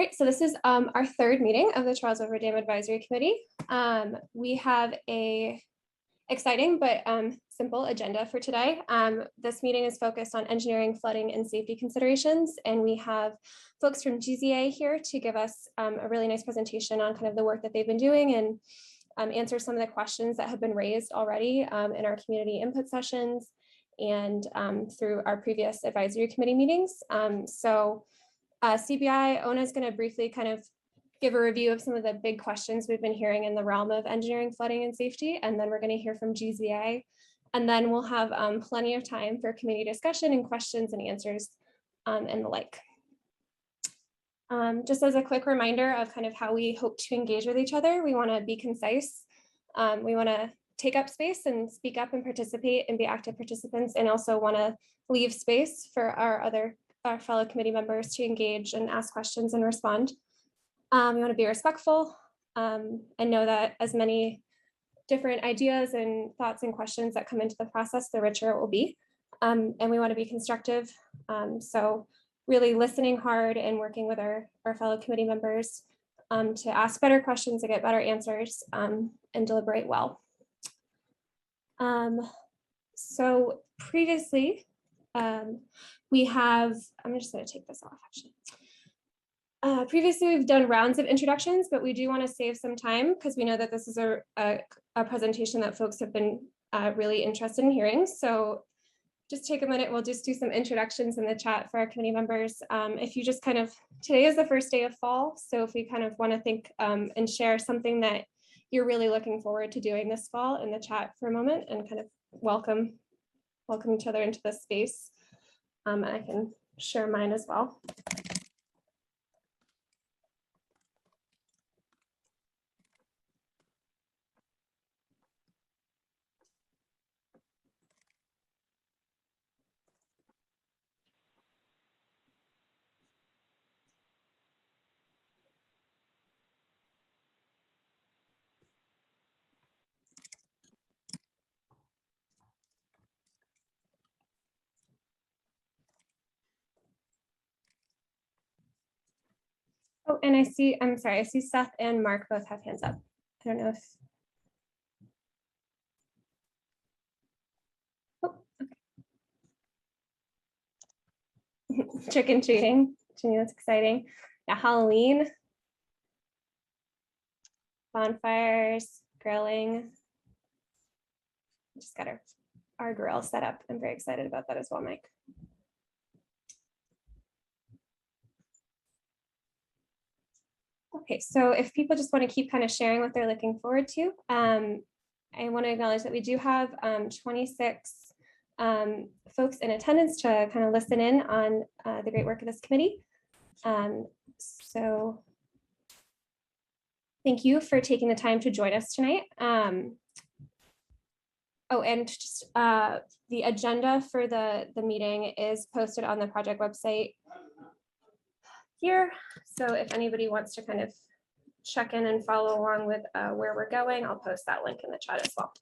Great, so this is our third meeting of the Charles River Dam Advisory Committee. We have a exciting but simple agenda for today. This meeting is focused on engineering, flooding, and safety considerations, and we have folks from GZA here to give us a really nice presentation on kind of the work that they've been doing and answer some of the questions that have been raised already in our community input sessions and through our previous advisory committee meetings. CBI, Ona is going to briefly kind of give a review of some of the big questions we've been hearing in the realm of engineering, flooding, and safety, and then we're going to hear from GZA, and then we'll have plenty of time for community discussion and questions and answers and the like. Just as a quick reminder of kind of how we hope to engage with each other, we want to be concise. We want to take up space and speak up and participate and be active participants, and also want to leave space for our fellow committee members to engage and ask questions and respond. We want to be respectful and know that as many different ideas and thoughts and questions that come into the process, the richer it will be. And we want to be constructive. So really listening hard and working with our fellow committee members to ask better questions, to get better answers, and deliberate well. So previously, we have, I'm just going to take this off actually. Previously, we've done rounds of introductions, but we do want to save some time because we know that this is a presentation that folks have been really interested in hearing. So just take a minute, we'll just do some introductions in the chat for our committee members. If you just kind of, today is the first day of fall, so if we kind of want to think and share something that you're really looking forward to doing this fall in the chat for a moment and kind of welcome each other into this space. And I can share mine as well. Oh, and I see Seth and Mark both have hands up. I don't know if. Oh, okay. Trick and treating, that's exciting. Yeah, Halloween, bonfires, grilling. Just got our grill set up. I'm very excited about that as well, Mike. Okay, so if people just want to keep kind of sharing what they're looking forward to, I want to acknowledge that we do have 26 folks in attendance to kind of listen in on the great work of this committee. So thank you for taking the time to join us tonight. Oh, and just the agenda for the meeting is posted on the project website here. So if anybody wants to kind of check in and follow along with where we're going, I'll post that link in the chat as well.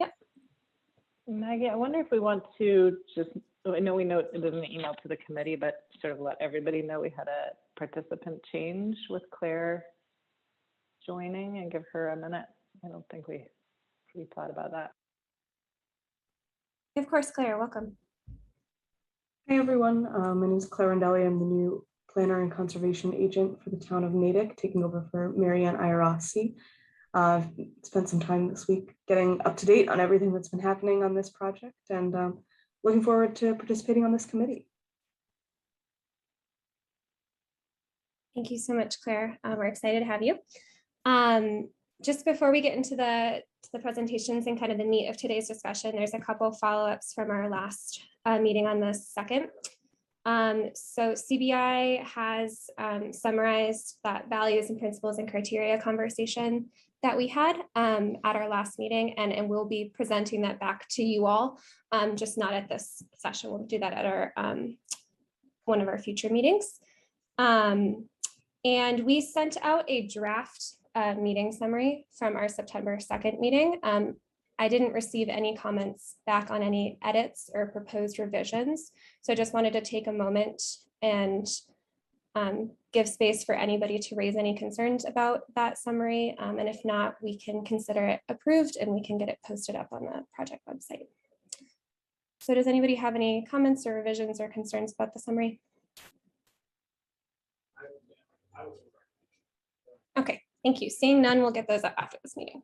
Yeah. Maggie, I wonder if we want to just, I know we know it was an email to the committee, but sort of let everybody know we had a participant change with Claire joining, and give her a minute. I don't think we thought about that. Of course, Claire, welcome. Hey everyone, my name is Claire Rendelli. I'm the new planner and conservation agent for the town of Natick, taking over for Marianne Iarossi. I've spent some time this week getting up to date on everything that's been happening on this project, and looking forward to participating on this committee. Thank you so much, Claire. We're excited to have you. Just before we get into the presentations and kind of the meat of today's discussion, there's a couple follow-ups from our last meeting on the 2nd. So CBI has summarized that values and principles and criteria conversation that we had at our last meeting, and we'll be presenting that back to you all, just not at this session. We'll do that at our one of our future meetings. And we sent out a draft meeting summary from our September 2nd meeting. I didn't receive any comments back on any edits or proposed revisions. So I just wanted to take a moment and give space for anybody to raise any concerns about that summary. And if not, we can consider it approved and we can get it posted up on the project website. So does anybody have any comments or revisions or concerns about the summary? Okay, thank you. Seeing none, we'll get those up after this meeting.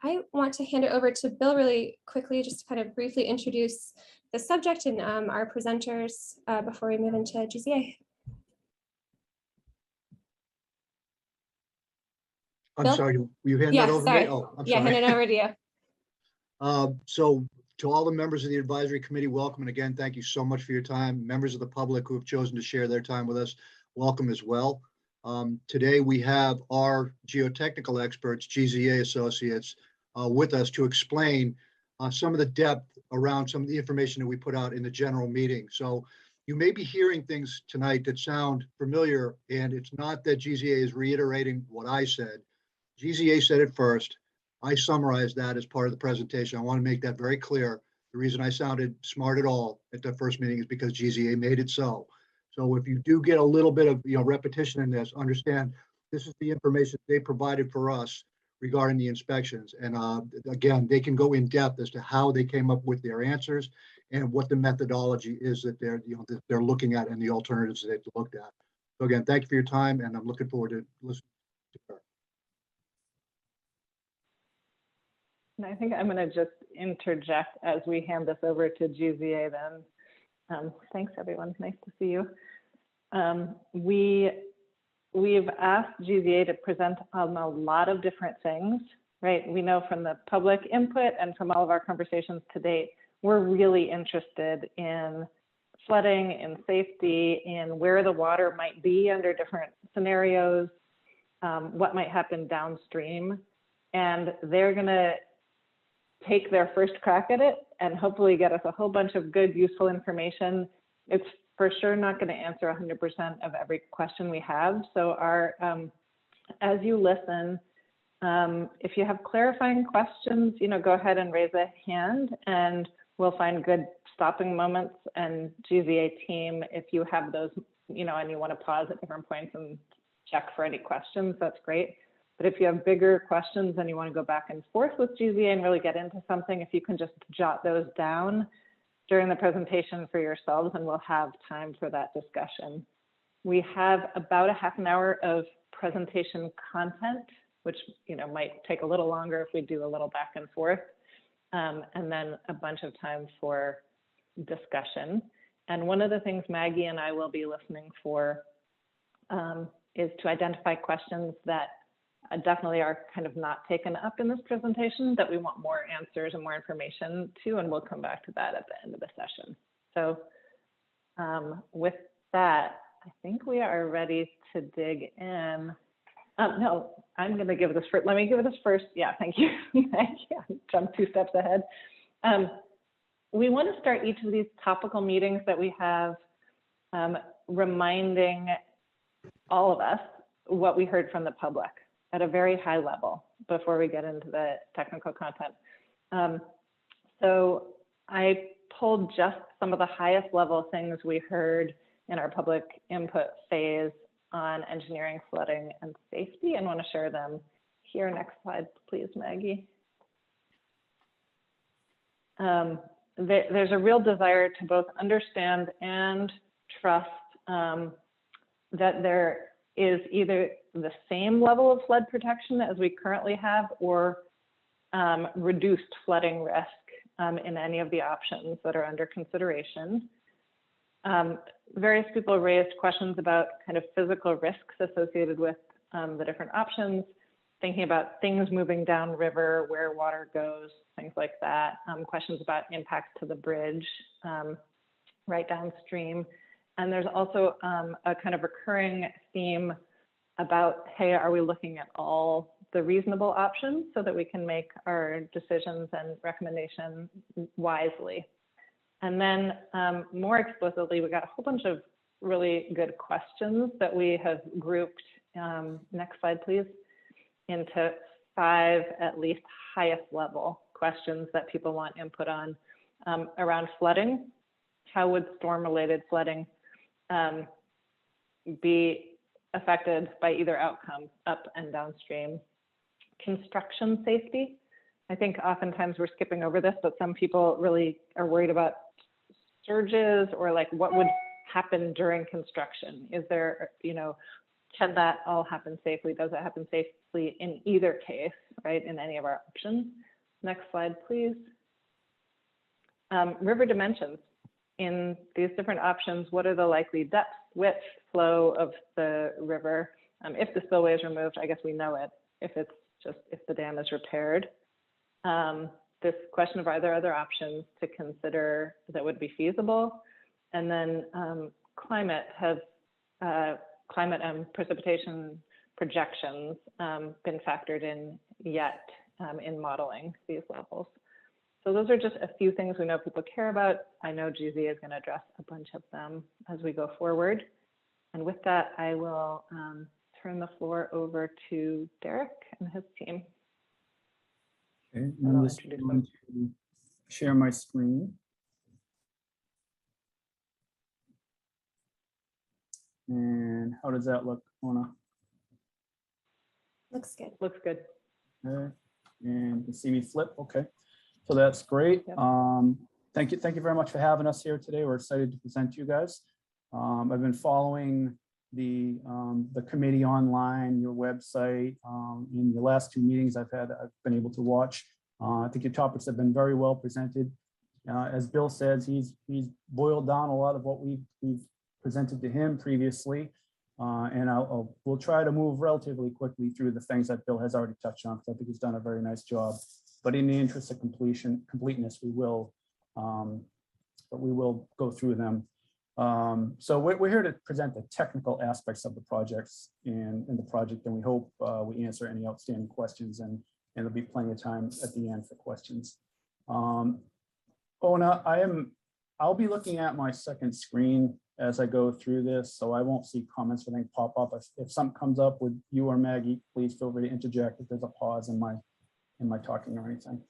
I want to hand it over to Bill really quickly, just to kind of briefly introduce the subject and our presenters before we move into GZA. I'm Bill? sorry, will you hand Yeah, that over to sorry. me? Oh, I'm Yeah, hand sorry. it over to you. So to all the members of the advisory committee, welcome. And again, thank you so much for your time. Members of the public who have chosen to share their time with us, welcome as well. Today we have our geotechnical experts, GZA associates, with us to explain some of the depth around some of the information that we put out in the general meeting. So you may be hearing things tonight that sound familiar, and it's not that GZA is reiterating what I said. GZA said it first. I summarized that as part of the presentation. I want to make that very clear. The reason I sounded smart at all at the first meeting is because GZA made it so. So if you do get a little bit of repetition in this, understand this is the information they provided for us regarding the inspections. And again, they can go in depth as to how they came up with their answers and what the methodology is that they're looking at and the alternatives that they've looked at. So again, thank you for your time, and I'm looking forward to listening to her. And I think I'm going to just interject as we hand this over to GZA then. Thanks, everyone. Nice to see you. We've asked GZA to present on a lot of different things, right? We know from the public input and from all of our conversations to date, we're really interested in flooding, in safety, in where the water might be under different scenarios, what might happen downstream. And they're going to take their first crack at it and hopefully get us a whole bunch of good, useful information. It's for sure not going to answer 100% of every question we have. So as you listen, if you have clarifying questions, go ahead and raise a hand and we'll find good stopping moments. And GZA team, if you have those, and you want to pause at different points and check for any questions, that's great. But if you have bigger questions and you want to go back and forth with GZA and really get into something, if you can just jot those down during the presentation for yourselves, and we'll have time for that discussion. We have about a half an hour of presentation content, which might take a little longer if we do a little back and forth, and then a bunch of time for discussion. And one of the things Maggie and I will be listening for is to identify questions that definitely are kind of not taken up in this presentation that we want more answers and more information to, and we'll come back to that at the end of the session. So with that, I think we are ready to dig in. No, I'm going to give this first. Let me give this first. Yeah, thank you. Jump 2 steps ahead. We want to start each of these topical meetings that we have reminding all of us what we heard from the public at a very high level before we get into the technical content. So I pulled just some of the highest level things we heard in our public input phase on engineering, flooding, and safety, and want to share them here. Next slide, please, Maggie. There's a real desire to both understand and trust that there is either the same level of flood protection as we currently have or reduced flooding risk in any of the options that are under consideration. Various people raised questions about kind of physical risks associated with the different options, thinking about things moving downriver, where water goes, things like that. Questions about impacts to the bridge right downstream. And there's also a kind of recurring theme about, hey, are we looking at all the reasonable options so that we can make our decisions and recommendations wisely? And then more explicitly, we got a whole bunch of really good questions that we have grouped, next slide, please, into 5 at least highest level questions that people want input on around flooding. How would storm-related flooding be affected by either outcome, up and downstream? Construction safety. I think oftentimes we're skipping over this, but some people really are worried about surges or like what would happen during construction. Is there, you know, can that all happen safely? Does it happen safely in either case, right? In any of our options? Next slide, please. River dimensions. In these different options, what are the likely depth, width, flow of the river? If the spillway is removed, I guess we know it. If it's just, if the dam is repaired. This question of are there other options to consider that would be feasible? And then climate and precipitation projections been factored in yet in modeling these levels? So those are just a few things we know people care about. I know GZ is going to address a bunch of them as we go forward. And with that, I will turn the floor over to Derek and his team. Okay, And I'll I'm just introduce going them. to share my screen. And how does that look, Mona? Looks good. Looks good. Okay, and you can see me flip. Okay, so that's great. Yep. Thank you very much for having us here today. We're excited to present to you guys. I've been following the committee online, your website. In the last 2 meetings I've been able to watch. I think your topics have been very well presented. As Bill says, he's boiled down a lot of what we've presented to him previously. And we'll try to move relatively quickly through the things that Bill has already touched on, because I think he's done a very nice job. But in the interest of completeness, we will go through them. So we're here to present the technical aspects of the projects and the project, and we hope we answer any outstanding questions, and there'll be plenty of time at the end for questions. Ona, I'll be looking at my second screen as I go through this, so I won't see comments or anything pop up. If something comes up with you or Maggie, please feel free to interject if there's a pause in my talking or anything.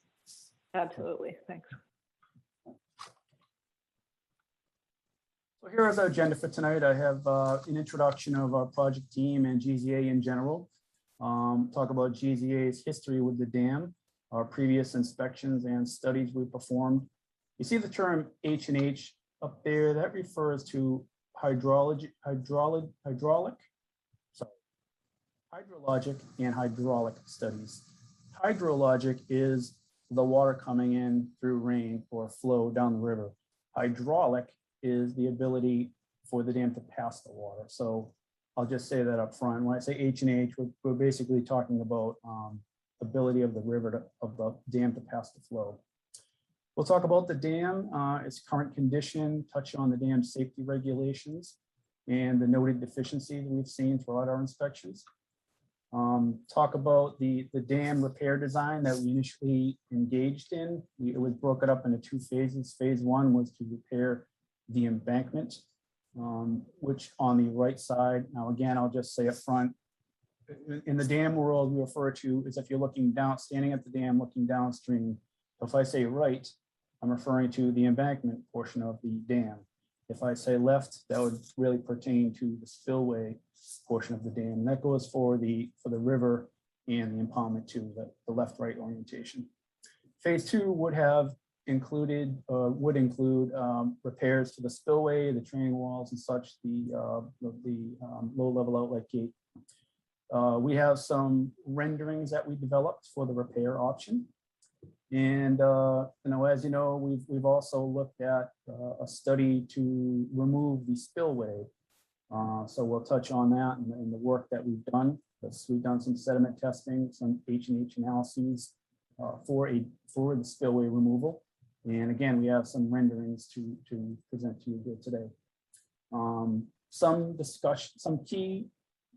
Absolutely, thanks. So here is our agenda for tonight. I have an introduction of our project team and GZA in general. Talk about GZA's history with the dam, our previous inspections and studies we performed. You see the term H&H up there, that refers to hydrologic and hydraulic studies. Hydrologic is the water coming in through rain or flow down the river. Hydraulic is the ability for the dam to pass the water. So I'll just say that up front. When I say H&H, we're basically talking about ability of the river of the dam to pass the flow. We'll talk about the dam, its current condition, touch on the dam safety regulations, and the noted deficiencies we've seen throughout our inspections. Talk about the dam repair design that we initially engaged in. It was broken up into 2 phases. Phase 1 was to repair the embankment, which on the right side, now again, I'll just say up front, in the dam world, we refer to as if you're looking down, standing at the dam, looking downstream. If I say right, I'm referring to the embankment portion of the dam. If I say left, that would really pertain to the spillway portion of the dam. And that goes for the river and the impoundment too, the left-right orientation. Phase 2 would include repairs to the spillway, the training walls and such, the low-level outlet gate. We have some renderings that we developed for the repair option. And as you know, we've also looked at a study to remove the spillway. So we'll touch on that and the work that we've done. We've done some sediment testing, some H&H analyses for the spillway removal. And again, we have some renderings to present to you here today. Some key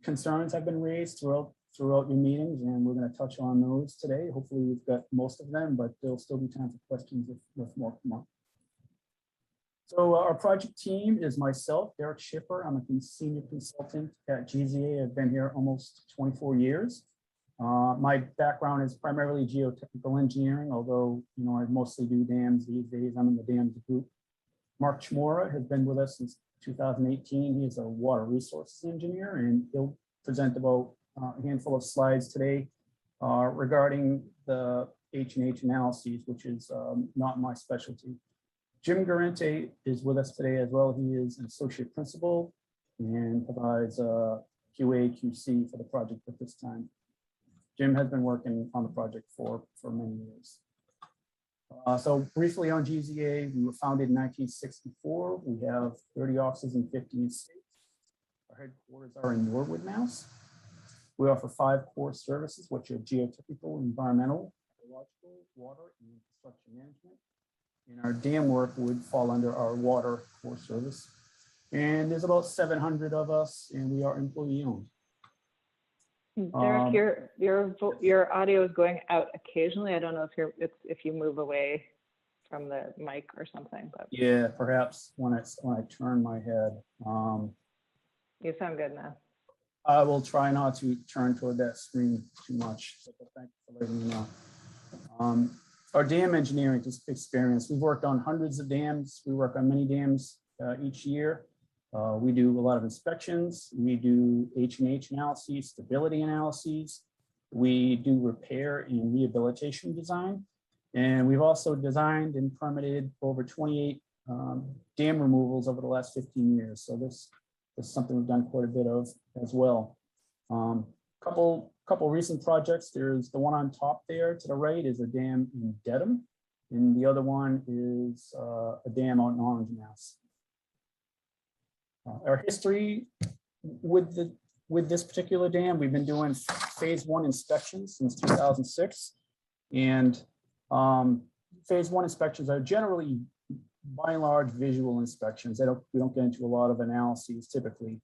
concerns have been raised throughout your meetings, and we're going to touch on those today. Hopefully we've got most of them, but there'll still be time for questions if more come up. So our project team is myself, Derek Schiffer. I'm a senior consultant at GZA. I've been here almost 24 years. My background is primarily geotechnical engineering, although, I mostly do dams these days. I'm in the dams group. Mark Chmura has been with us since 2018. He is a water resources engineer, and he'll present about a handful of slides today regarding the H&H analyses, which is not my specialty. Jim Garante is with us today as well. He is an associate principal and provides QA, QC for the project at this time. Jim has been working on the project for many years. So briefly on GZA, we were founded in 1964. We have 30 offices in 15 states. Our headquarters are in Norwood, Mass. We offer 5 core services, which are geotechnical, environmental, ecological, water, and infrastructure management. And our dam work would fall under our water core service. And there's about 700 of us, and we are employee owned. Derek, your audio is going out occasionally. I don't know if you move away from the mic or something. But yeah, perhaps when I turn my head. You sound good now. I will try not to turn toward that screen too much. So thank you for letting me know. Our dam engineering experience, we've worked on hundreds of dams. We work on many dams each year. We do a lot of inspections. We do H&H analyses, stability analyses. We do repair and rehabilitation design. And we've also designed and permitted over 28 dam removals over the last 15 years. So this is something we've done quite a bit of as well. Couple recent projects. There's the one on top there to the right is a dam in Dedham, and the other one is a dam out in Orange, Mass. Our history with this particular dam, we've been doing phase 1 inspections since 2006, and phase 1 inspections are generally, by and large, visual inspections. We don't get into a lot of analyses typically.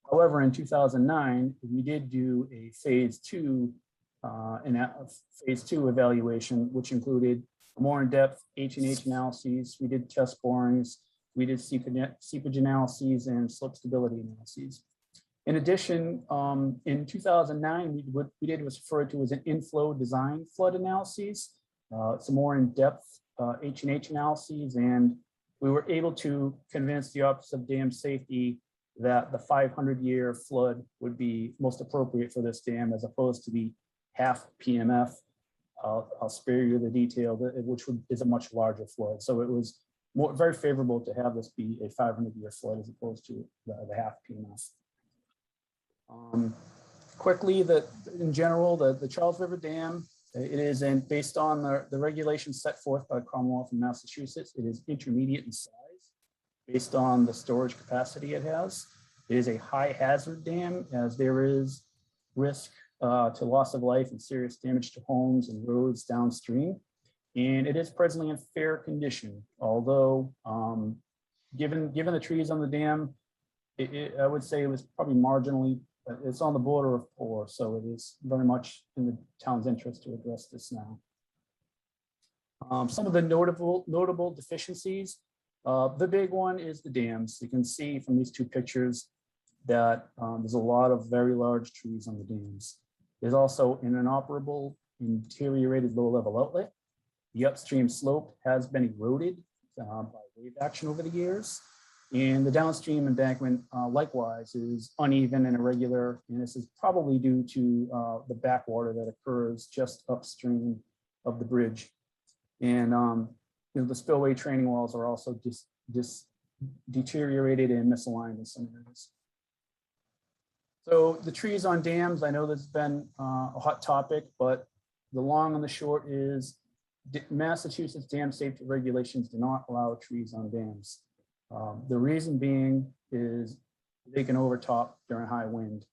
However, in 2009, we did do a phase 2 evaluation, which included more in-depth H&H analyses. We did test borings. We did seepage analyses and slope stability analyses. In addition, in 2009, what we did was referred to as an inflow design flood analyses, some more in-depth H&H analyses, and we were able to convince the Office of Dam Safety that the 500-year flood would be most appropriate for this dam as opposed to the half PMF. I'll spare you the detail, which is a much larger flood. So it was very favorable to have this be a 500-year flood as opposed to the half PMF. Quickly, in general, the Charles River Dam, it is based on the regulations set forth by the Commonwealth of Massachusetts. It is intermediate in size based on the storage capacity it has. It is a high hazard dam as there is risk to loss of life and serious damage to homes and roads downstream. And it is presently in fair condition, although given the trees on the dam, I would say it was probably marginally, it's on the border of poor, so it is very much in the town's interest to address this now. Some of the notable deficiencies, the big one is the dams. You can see from these 2 pictures that there's a lot of very large trees on the dams. There's also an inoperable and deteriorated low-level outlet. The upstream slope has been eroded by wave action over the years. And the downstream embankment likewise is uneven and irregular. And this is probably due to the backwater that occurs just upstream of the bridge. And the spillway training walls are also just deteriorated and misaligned in some areas. So the trees on dams, I know this has been a hot topic, but the long and the short is Massachusetts dam safety regulations do not allow trees on dams. The reason being is they can overtop during high wind.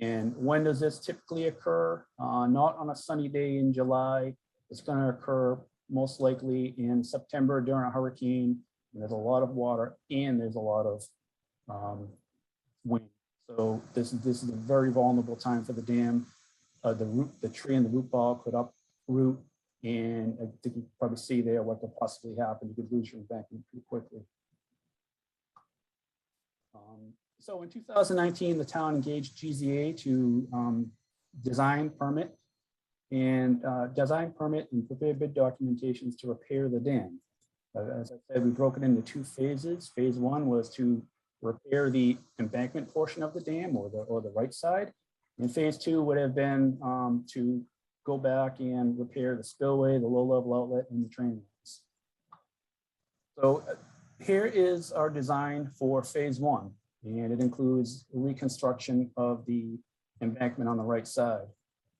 And when does this typically occur? Not on a sunny day in July. It's going to occur most likely in September during a hurricane. There's a lot of water and there's a lot of wind. So this is a very vulnerable time for the dam. The tree and the root ball could uproot, and I think you can probably see there what could possibly happen. You could lose your embankment pretty quickly. So in 2019, the town engaged GZA to design, permit, and design permit and prepare bid documentations to repair the dam. As I said, we broke it into 2 phases. Phase 1 was to repair the embankment portion of the dam, or the right side. And phase 2 would have been to go back and repair the spillway, the low level outlet, and the drain lines. So here is our design for phase 1, and it includes reconstruction of the embankment on the right side.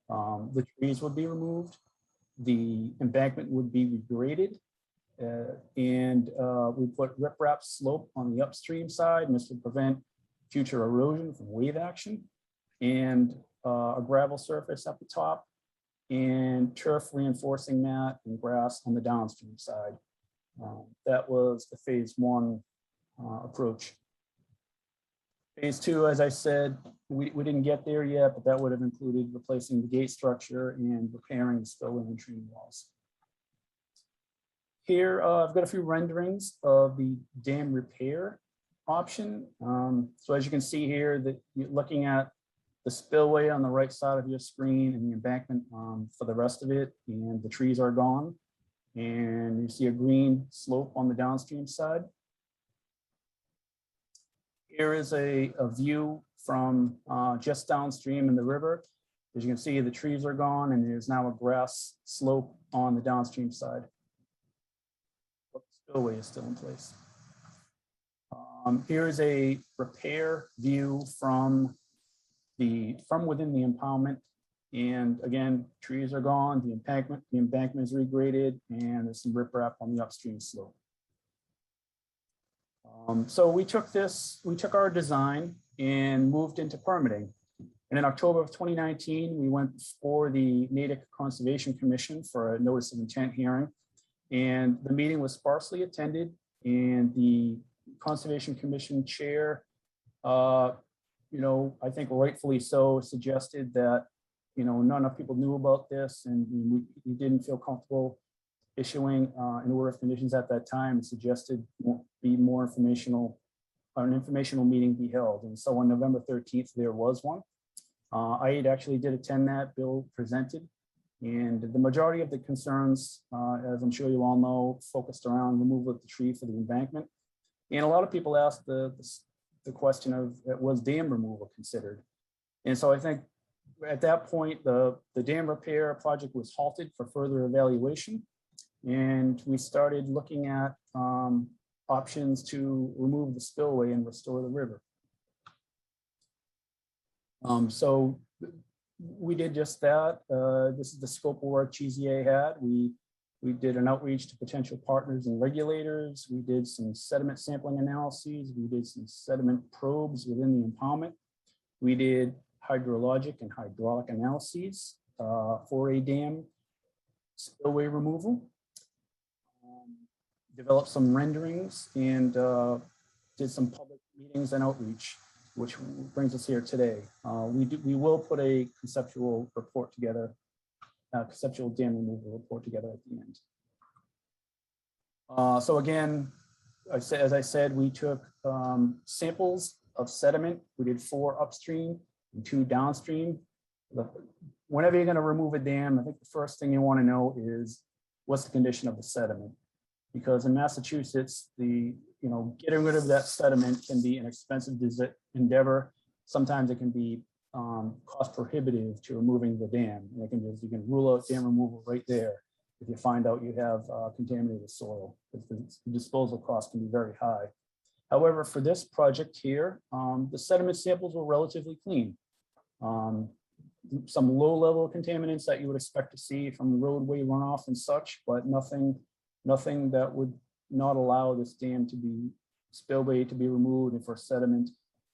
The trees would be removed, the embankment would be regraded, and we put riprap slope on the upstream side, and this would prevent future erosion from wave action, and a gravel surface at the top, and turf reinforcing mat and grass on the downstream side. That was the phase 1 approach. Phase 2, as I said, we didn't get there yet, but that would have included replacing the gate structure and repairing the spillway and retreating walls. Here, I've got a few renderings of the dam repair option. So as you can see here, that you're looking at the spillway on the right side of your screen and the embankment for the rest of it, and the trees are gone. And you see a green slope on the downstream side. Here is a view from just downstream in the river. As you can see, the trees are gone and there's now a grass slope on the downstream side. But the spillway is still in place. Here is a repair view from within the impoundment. And again, trees are gone, the embankment is regraded, and there's some riprap on the upstream slope. So we took our design and moved into permitting. And in October of 2019, we went before the Natick Conservation Commission for a notice of intent hearing. And the meeting was sparsely attended, and the Conservation Commission chair, I think rightfully so, suggested that, not enough people knew about this, and we didn't feel comfortable issuing an order of conditions at that time, and suggested be more informational, an informational meeting be held. And so on November 13th, there was one. I actually did attend that. Bill presented, and the majority of the concerns, as I'm sure you all know, focused around removal of the tree for the embankment. And a lot of people asked the question of, was dam removal considered? And so I think at that point, the dam repair project was halted for further evaluation. And we started looking at options to remove the spillway and restore the river. So we did just that. This is the scope of work GZA had. We did an outreach to potential partners and regulators. We did some sediment sampling analyses. We did some sediment probes within the impoundment. We did hydrologic and hydraulic analyses for a dam spillway removal. Developed some renderings and did some public meetings and outreach, which brings us here today. We will put a conceptual report together, conceptual dam removal report together at the end. So again, as I said, we took samples of sediment. We did 4 upstream and 2 downstream. Whenever you're going to remove a dam, I think the first thing you want to know is what's the condition of the sediment. Because in Massachusetts, getting rid of that sediment can be an expensive endeavor. Sometimes it can be cost prohibitive to removing the dam. You can rule out dam removal right there if you find out you have contaminated soil. The disposal cost can be very high. However, for this project here, the sediment samples were relatively clean. Some low-level contaminants that you would expect to see from roadway runoff and such, but nothing that would not allow this dam to be spillway to be removed and for sediment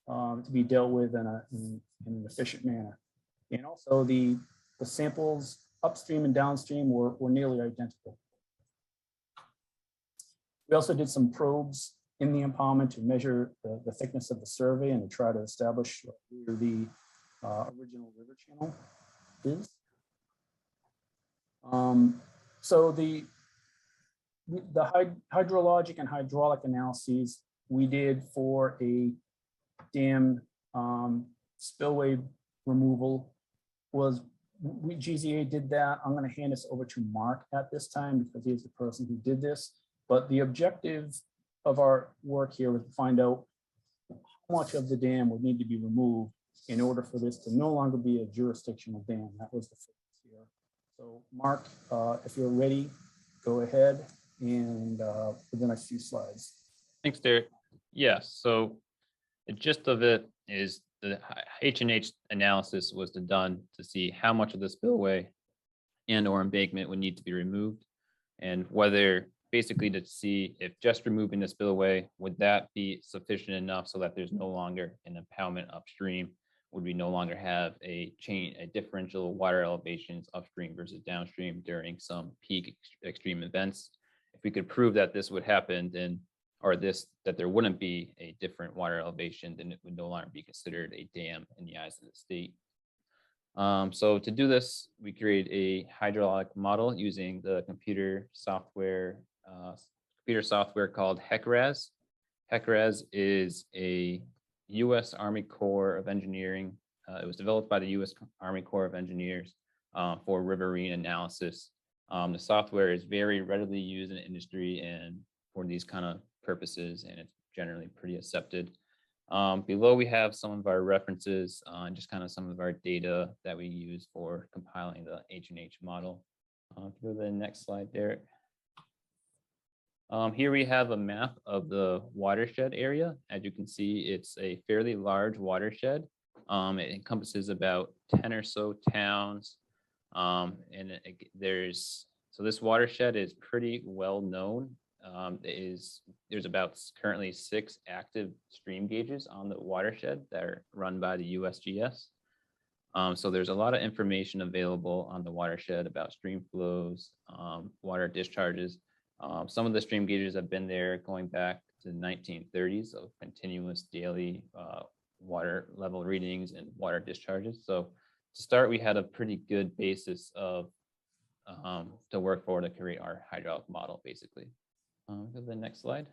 to be dealt with in an efficient manner. And also the samples upstream and downstream were nearly identical. We also did some probes in the impoundment to measure the thickness of the survey and to try to establish where the original river channel is. So the hydrologic and hydraulic analyses we did for a dam spillway removal was GZA did that. I'm going to hand this over to Mark at this time because he's the person who did this. But the objective of our work here was to find out how much of the dam would need to be removed in order for this to no longer be a jurisdictional dam. That was the focus here. So Mark, if you're ready, go ahead and for the next few slides. Thanks, Derek. Yes, so the gist of it is the H&H analysis was done to see how much of the spillway and or embankment would need to be removed, and whether basically to see if just removing the spillway, would that be sufficient enough so that there's no longer an impoundment upstream? Would we no longer have a differential water elevations upstream versus downstream during some peak extreme events? If we could prove that this would happen, then that there wouldn't be a different water elevation, then it would no longer be considered a dam in the eyes of the state. So to do this, we create a hydraulic model using the computer software called HECRAS. HECRAS is a U.S. Army Corps of Engineering. It was developed by the U.S. Army Corps of Engineers for riverine analysis. The software is very readily used in the industry and for these kind of purposes, and it's generally pretty accepted. Below we have some of our references and just kind of some of our data that we use for compiling the H&H model. Go to the next slide, Derek. Here we have a map of the watershed area. As you can see, it's a fairly large watershed. It encompasses about 10 or so towns. So this watershed is pretty well known. There's about currently 6 active stream gauges on the watershed that are run by the USGS. So there's a lot of information available on the watershed about stream flows, water discharges. Some of the stream gauges have been there going back to the 1930s of continuous daily water level readings and water discharges. So to start, we had a pretty good basis of to work for to create our hydraulic model, basically. Go to the next slide.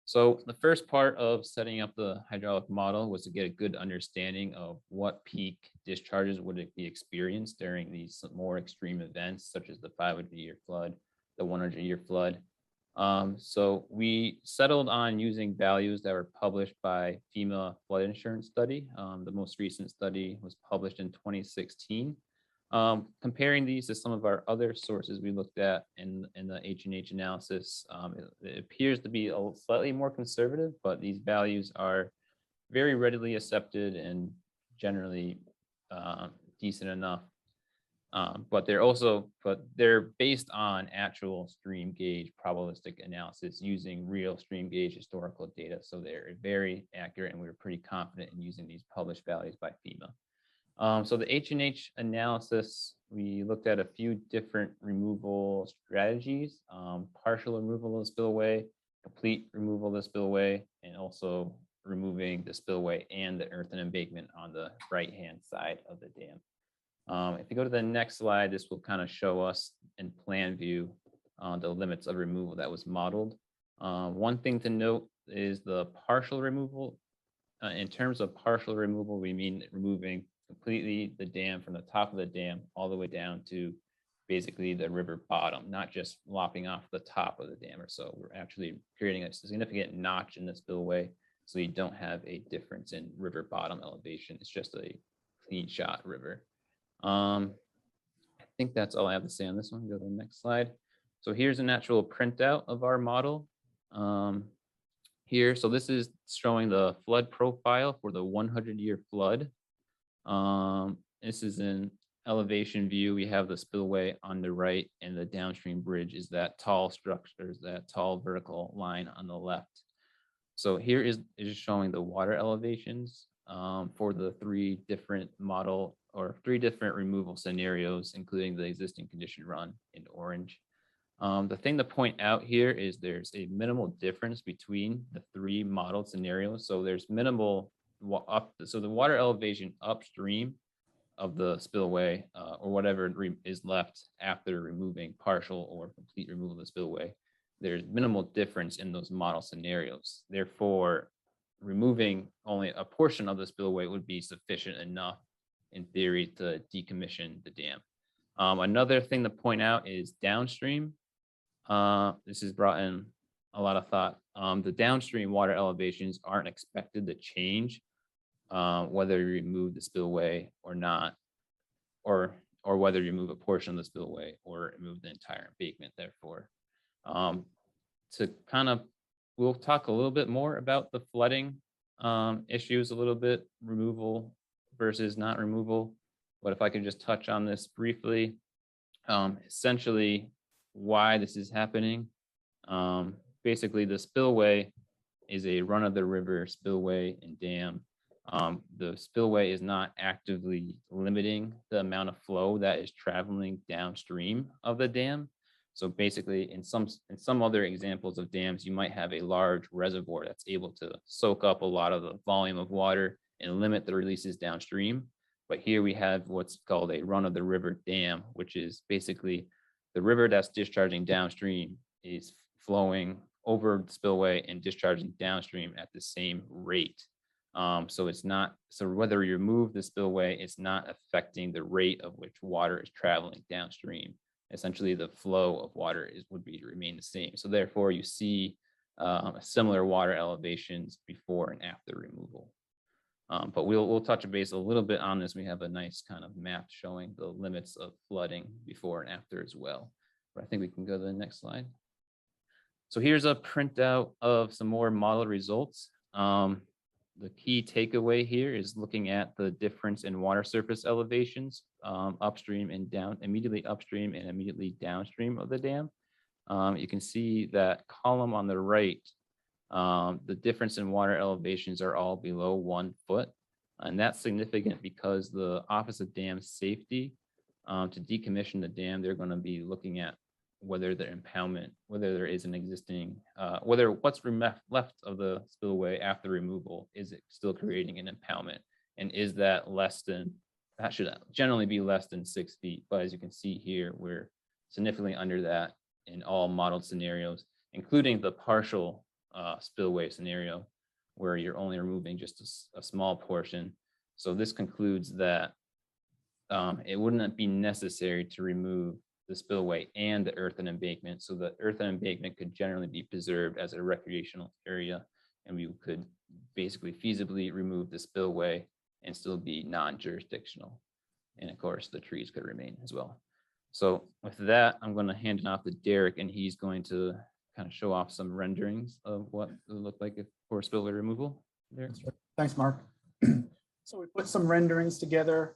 So the first part of setting up the hydraulic model was to get a good understanding of what peak discharges would be experienced during these more extreme events, such as the 500-year flood, the 100-year flood. So we settled on using values that were published by FEMA Flood Insurance Study. The most recent study was published in 2016. Comparing these to some of our other sources we looked at in the H&H analysis, it appears to be slightly more conservative, but these values are very readily accepted and generally decent enough. But they're based on actual stream gauge probabilistic analysis using real stream gauge historical data. So they're very accurate, and we were pretty confident in using these published values by FEMA. So the H&H analysis, we looked at a few different removal strategies, partial removal of the spillway, complete removal of the spillway, and also removing the spillway and the earthen embankment on the right-hand side of the dam. If you go to the next slide, this will kind of show us in plan view the limits of removal that was modeled. One thing to note is the partial removal. In terms of partial removal, we mean removing completely the dam from the top of the dam all the way down to basically the river bottom, not just lopping off the top of the dam or so. We're actually creating a significant notch in the spillway so you don't have a difference in river bottom elevation. It's just a clean shot river. I think that's all I have to say on this one. Go to the next slide. So here's an actual printout of our model. Here, so this is showing the flood profile for the 100-year flood. This is an elevation view. We have the spillway on the right, and the downstream bridge is that tall structure, that tall vertical line on the left. So here is showing the water elevations for the 3 different model or 3 different removal scenarios, including the existing condition run in orange. The thing to point out here is there's a minimal difference between the 3 modeled scenarios. So there's minimal so the water elevation upstream of the spillway or whatever is left after removing partial or complete removal of the spillway, there's minimal difference in those model scenarios. Therefore, removing only a portion of the spillway would be sufficient enough in theory, to decommission the dam. Another thing to point out is downstream. This has brought in a lot of thought. The downstream water elevations aren't expected to change whether you remove the spillway or not, or whether you remove a portion of the spillway or remove the entire embankment. Therefore, to kind of, we'll talk a little bit more about the flooding issues a little bit, removal versus not removal. But if I could just touch on this briefly, essentially why this is happening. Basically, the spillway is a run-of-the-river spillway and dam. The spillway is not actively limiting the amount of flow that is traveling downstream of the dam. So basically, in some other examples of dams, you might have a large reservoir that's able to soak up a lot of the volume of water and limit the releases downstream. But here we have what's called a run-of-the-river dam, which is basically the river that's discharging downstream is flowing over the spillway and discharging downstream at the same rate. So it's not, so whether you remove the spillway, it's not affecting the rate of which water is traveling downstream. Essentially, the flow of water would remain the same. So therefore, you see similar water elevations before and after removal. But we'll touch base a little bit on this. We have a nice kind of map showing the limits of flooding before and after as well. But I think we can go to the next slide. So here's a printout of some more model results. The key takeaway here is looking at the difference in water surface elevations upstream and down, immediately upstream and immediately downstream of the dam. You can see that column on the right, the difference in water elevations are all below 1 foot. And that's significant because the Office of Dam Safety, to decommission the dam, they're going to be looking at whether the impoundment, whether there is an existing, whether what's left of the spillway after removal, is it still creating an impoundment? And is that less than, that should generally be less than 6 feet. But as you can see here, we're significantly under that in all modeled scenarios, including the partial spillway scenario, where you're only removing just a small portion. So this concludes that it wouldn't be necessary to remove the spillway and the earthen embankment. So the earthen embankment could generally be preserved as a recreational area, and we could basically feasibly remove the spillway and still be non-jurisdictional. And of course, the trees could remain as well. So with that, I'm going to hand it off to Derek, and he's going to kind of show off some renderings of what it would look like for spillway removal. Derek? Thanks, Mark. So we put some renderings together.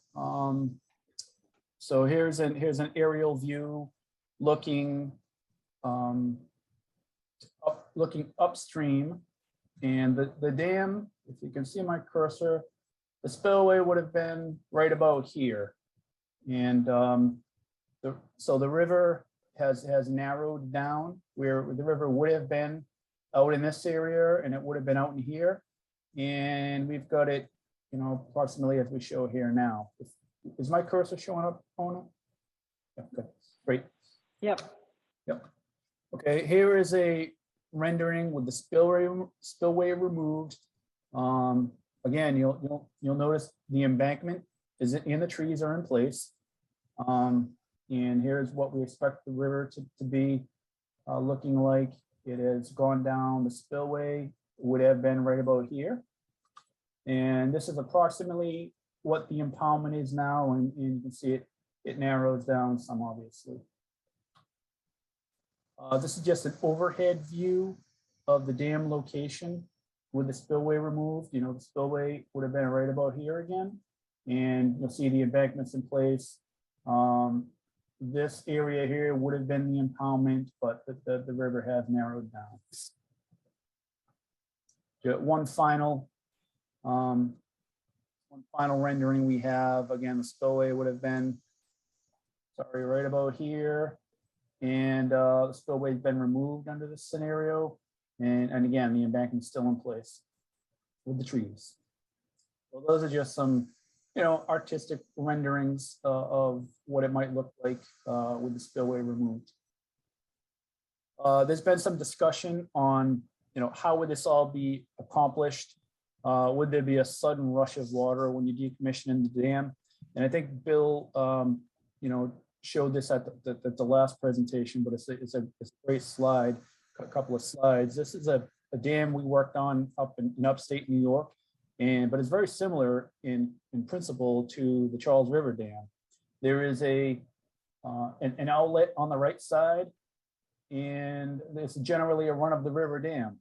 So here's an aerial view looking upstream, and the dam, if you can see my cursor, the spillway would have been right about here, and so the river has narrowed down where the river would have been out in this area, and it would have been out in here, and we've got it, approximately as we show here now. Is my cursor showing up, Ona? Yeah, okay, great. Yep. Okay, here is a rendering with the spillway removed. Again, you'll notice the embankment is in, the trees are in place. And here's what we expect the river to be looking like. It has gone down. The spillway would have been right about here. And this is approximately what the impoundment is now, and you can see it narrows down some, obviously. This is just an overhead view of the dam location with the spillway removed. The spillway would have been right about here again, and you'll see the embankments in place. This area here would have been the impoundment, but the river has narrowed down. One final rendering we have, again, the spillway would have been, right about here. And the spillway has been removed under this scenario. And again, the embankment's still in place with the trees. So those are just some, artistic renderings of what it might look like with the spillway removed. There's been some discussion on, how would this all be accomplished? Would there be a sudden rush of water when you decommission the dam? And I think Bill, showed this at the last presentation, but it's a great slide, a couple of slides. This is a dam we worked on up in upstate New York, but it's very similar in principle to the Charles River Dam. There is an outlet on the right side, and it's generally a run of the river dam.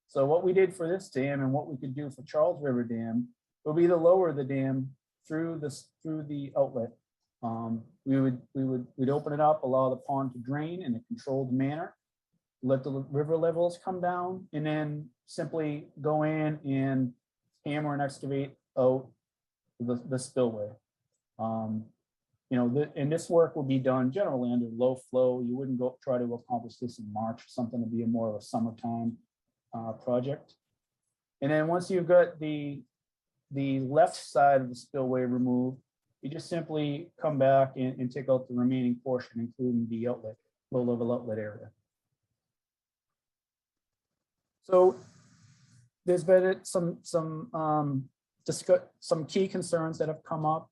So what we did for this dam and what we could do for Charles River Dam will be to lower the dam through the outlet. We'd open it up, allow the pond to drain in a controlled manner, let the river levels come down, and then simply go in and hammer and excavate out the spillway. And this work will be done generally under low flow. You wouldn't go try to accomplish this in March or something. To be more of a summertime project. And then once you've got the left side of the spillway removed, you just simply come back and take out the remaining portion, including the outlet, low-level outlet area. So there's been some key concerns that have come up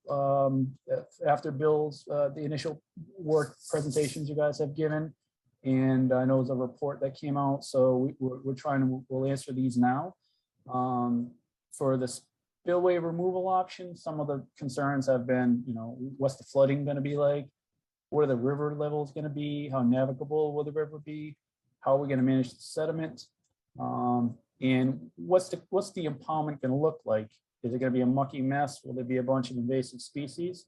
after Bill's the initial work presentations you guys have given, and I know there's a report that came out, so we'll answer these now. For the spillway removal option, some of the concerns have been, what's the flooding going to be like? What are the river levels going to be? How navigable will the river be? How are we going to manage the sediment? And what's the impoundment going to look like? Is it going to be a mucky mess? Will there be a bunch of invasive species?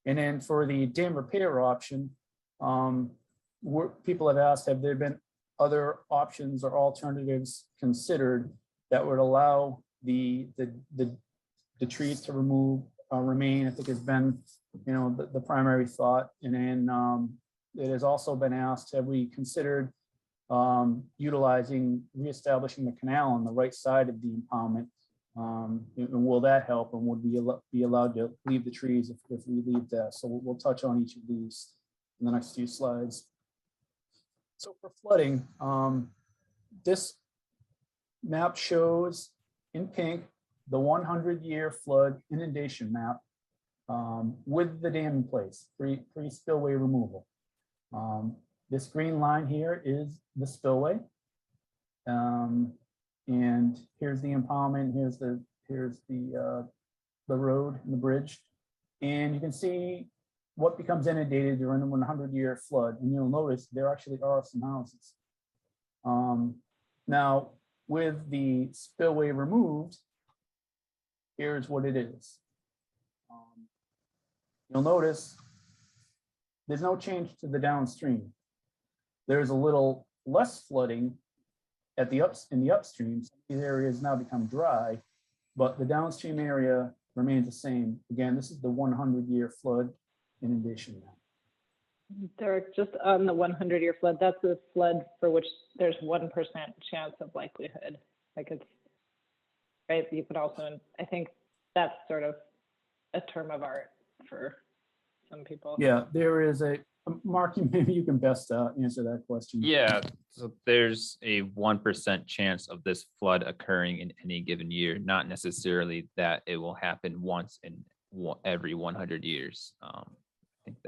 And then for the dam repair option, people have asked, have there been other options or alternatives considered that would allow the trees to remain? I think has been, the primary thought. And then it has also been asked, have we considered reestablishing the canal on the right side of the impoundment? And will that help? And would we be allowed to leave the trees if we leave that? So we'll touch on each of these in the next few slides. So for flooding, this map shows in pink the 100-year flood inundation map with the dam in place, pre-spillway removal. This green line here is the spillway. And here's the impoundment, here's the road and the bridge. And you can see what becomes inundated during the 100-year flood. And you'll notice there actually are some houses. Now, with the spillway removed, here's what it is. You'll notice there's no change to the downstream. There's a little less flooding in the upstream. These areas now become dry, but the downstream area remains the same. Again, this is the 100-year flood inundation map. Derek, just on the 100-year flood, that's a flood for which there's 1% chance of likelihood. Like it's, right, you could also, I think that's sort of a term of art for some people. Yeah, there is Mark, maybe you can best answer that question. Yeah, so there's a 1% chance of this flood occurring in any given year, not necessarily that it will happen once in every 100 years. I think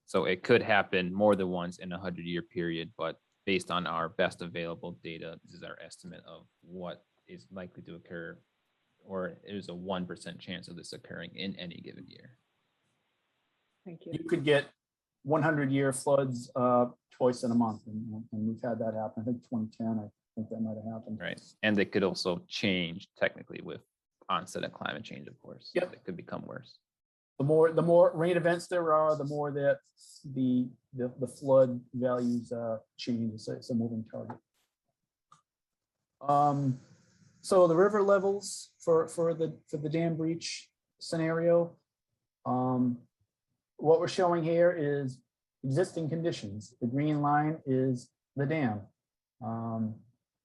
so it could happen more than once in a 100-year period, but based on our best available data, this is our estimate of what is likely to occur, or there's a 1% chance of this occurring in any given year. Thank you. You could get 100-year floods twice in a month, and we've had that happen. I think 2010, I think that might have happened. Right, and they could also change technically with onset of climate change, of course. Yep. It could become worse. The more rain events there are, the more that the flood values change. It's a moving target. So the river levels for the dam breach scenario, what we're showing here is existing conditions. The green line is the dam.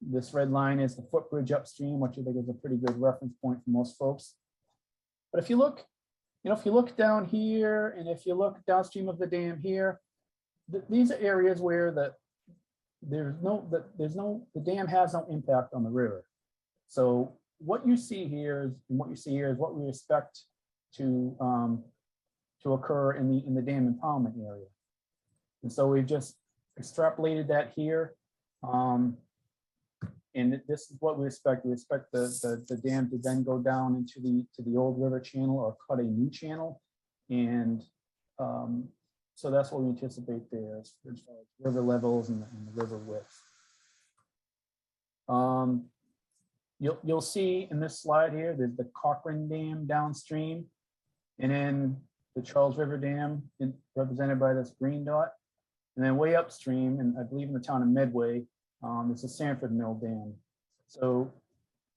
This red line is the footbridge upstream, which I think is a pretty good reference point for most folks. But if you look, if you look down here, and if you look downstream of the dam here, these are areas where the dam has no impact on the river. So what you see here is what we expect to occur in the dam impoundment area. And so we've just extrapolated that here. And this is what we expect. We expect the dam to then go down into the old river channel or cut a new channel. And so that's what we anticipate there as far as river levels and the river width. You'll see in this slide here, there's the Cochrane Dam downstream, and then the Charles River Dam represented by this green dot. And then way upstream, and I believe in the town of Medway, it's the Sanford Mill Dam. So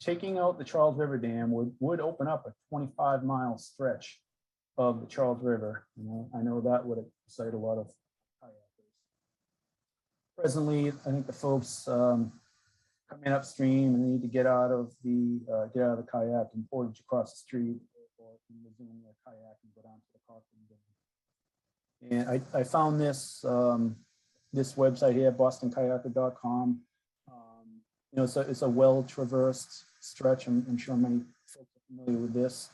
taking out the Charles River Dam would open up a 25-mile stretch of the Charles River. I know that would excite a lot of kayakers. Presently, I think the folks coming upstream and they need to get out of the kayak and portage across the street, or resume their kayak and go down to the Cochrane Dam. And I found this this website here, bostonkayaker.com. It's a well-traversed stretch. I'm sure many folks are familiar with this.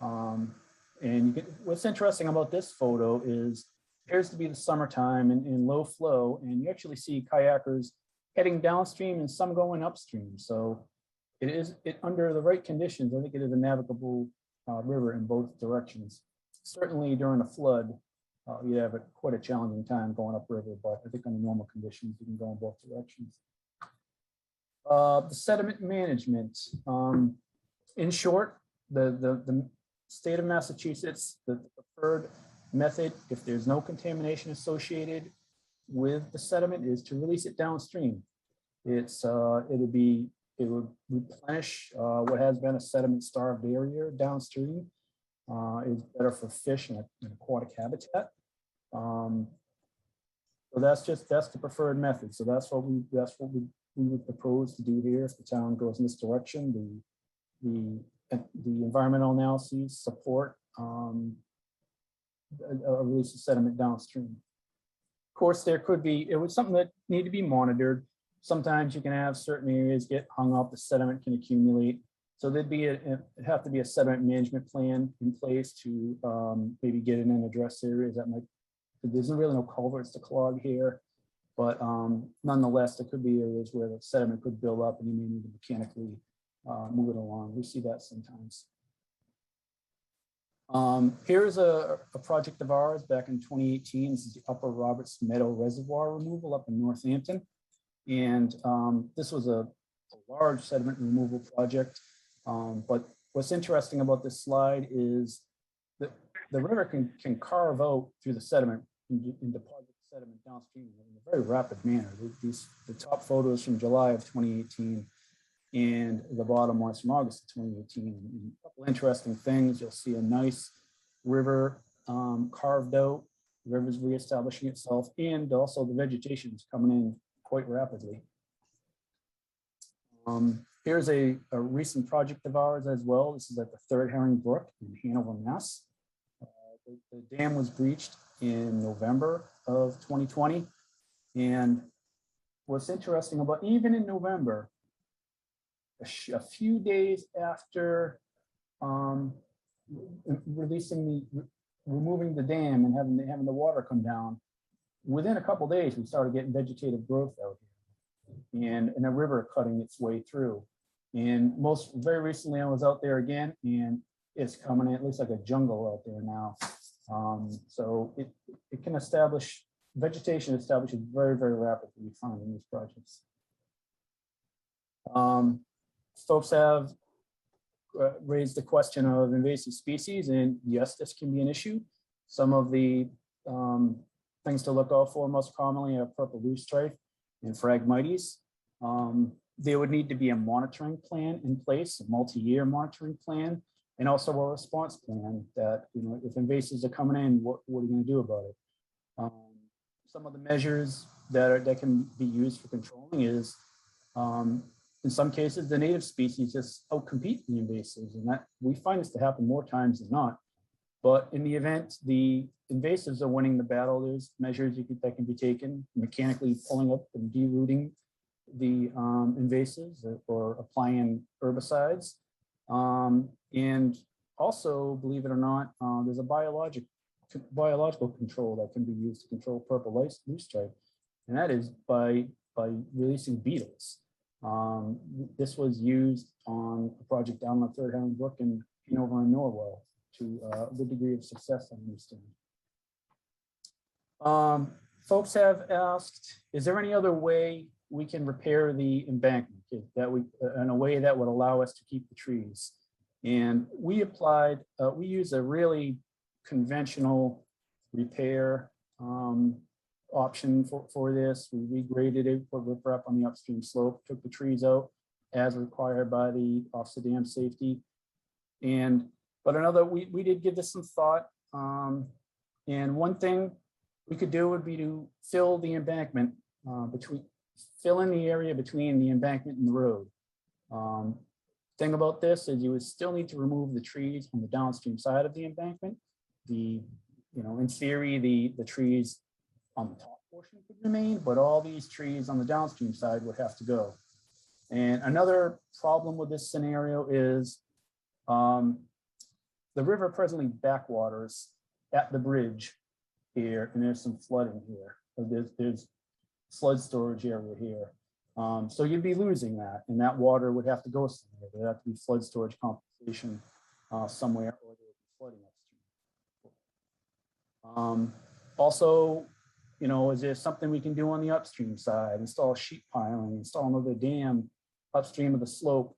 And what's interesting about this photo is it appears to be the summertime and in low flow, and you actually see kayakers heading downstream and some going upstream. So it under the right conditions, I think it is a navigable river in both directions. Certainly during a flood, you have quite a challenging time going upriver, but I think under normal conditions, you can go in both directions. The sediment management. In short, the state of Massachusetts, the preferred method, if there's no contamination associated with the sediment, is to release it downstream. It would replenish what has been a sediment-starved area downstream. Is better for fish and aquatic habitat. So that's the preferred method. So that's what we would propose to do here if the town goes in this direction. The environmental analyses support a release of sediment downstream. Of course, it was something that need to be monitored. Sometimes you can have certain areas get hung up, the sediment can accumulate. So it'd have to be a sediment management plan in place to maybe get it in address areas that there's really no culverts to clog here, but nonetheless, there could be areas where the sediment could build up and you may need to mechanically move it along. We see that sometimes. Here's a project of ours back in 2018. This is the Upper Roberts Meadow Reservoir removal up in Northampton. And this was a large sediment removal project. But what's interesting about this slide is that the river can carve out through the sediment and deposit sediment downstream in a very rapid manner. The top photos from July of 2018 and the bottom ones from August of 2018. And a couple interesting things. You'll see a nice river carved out, the river's reestablishing itself, and also the vegetation is coming in quite rapidly. Here's a recent project of ours as well. This is at the Third Herring Brook in Hanover, Mass. The dam was breached in November of 2020. And what's interesting about, even in November, a few days after removing the dam and having the water come down, within a couple of days, we started getting vegetative growth out here and a river cutting its way through. And very recently I was out there again, and it's coming in, it looks like a jungle out there now. So it can establish, vegetation establishes very, very rapidly, we find in these projects. Folks have raised the question of invasive species, and yes, this can be an issue. Some of the things to look out for most commonly are purple loosestrife and Phragmites. There would need to be a monitoring plan in place, a multi-year monitoring plan, and also a response plan that, if invasives are coming in, what are you going to do about it? Some of the measures that can be used for controlling is, in some cases, the native species just outcompete the invasives, and that we find this to happen more times than not. But in the event the invasives are winning the battle, there's measures that can be taken, mechanically pulling up and derooting the invasives or applying herbicides. And also, believe it or not, there's a biological control that can be used to control purple loosestrife, and that is by releasing beetles. This was used on a project down the Third Highland Brook and over in Norwell to a good degree of success, I understand. Folks have asked, is there any other way we can repair the embankment in a way that would allow us to keep the trees? And we use a really conventional repair option for this. We regraded it, put riprap on the upstream slope, took the trees out as required by the Office of Dam Safety. But we did give this some thought. And one thing we could do would be to fill the embankment fill in the area between the embankment and the road. Thing about this is you would still need to remove the trees on the downstream side of the embankment. In theory, the trees on the top portion could remain, but all these trees on the downstream side would have to go. And another problem with this scenario is the river presently backwaters at the bridge here, and there's some flooding here. There's flood storage area here. So you'd be losing that, and that water would have to go somewhere. There'd have to be flood storage compensation somewhere, or there would be flooding upstream. Also, is there something we can do on the upstream side? Install sheet piling, install another dam upstream of the slope.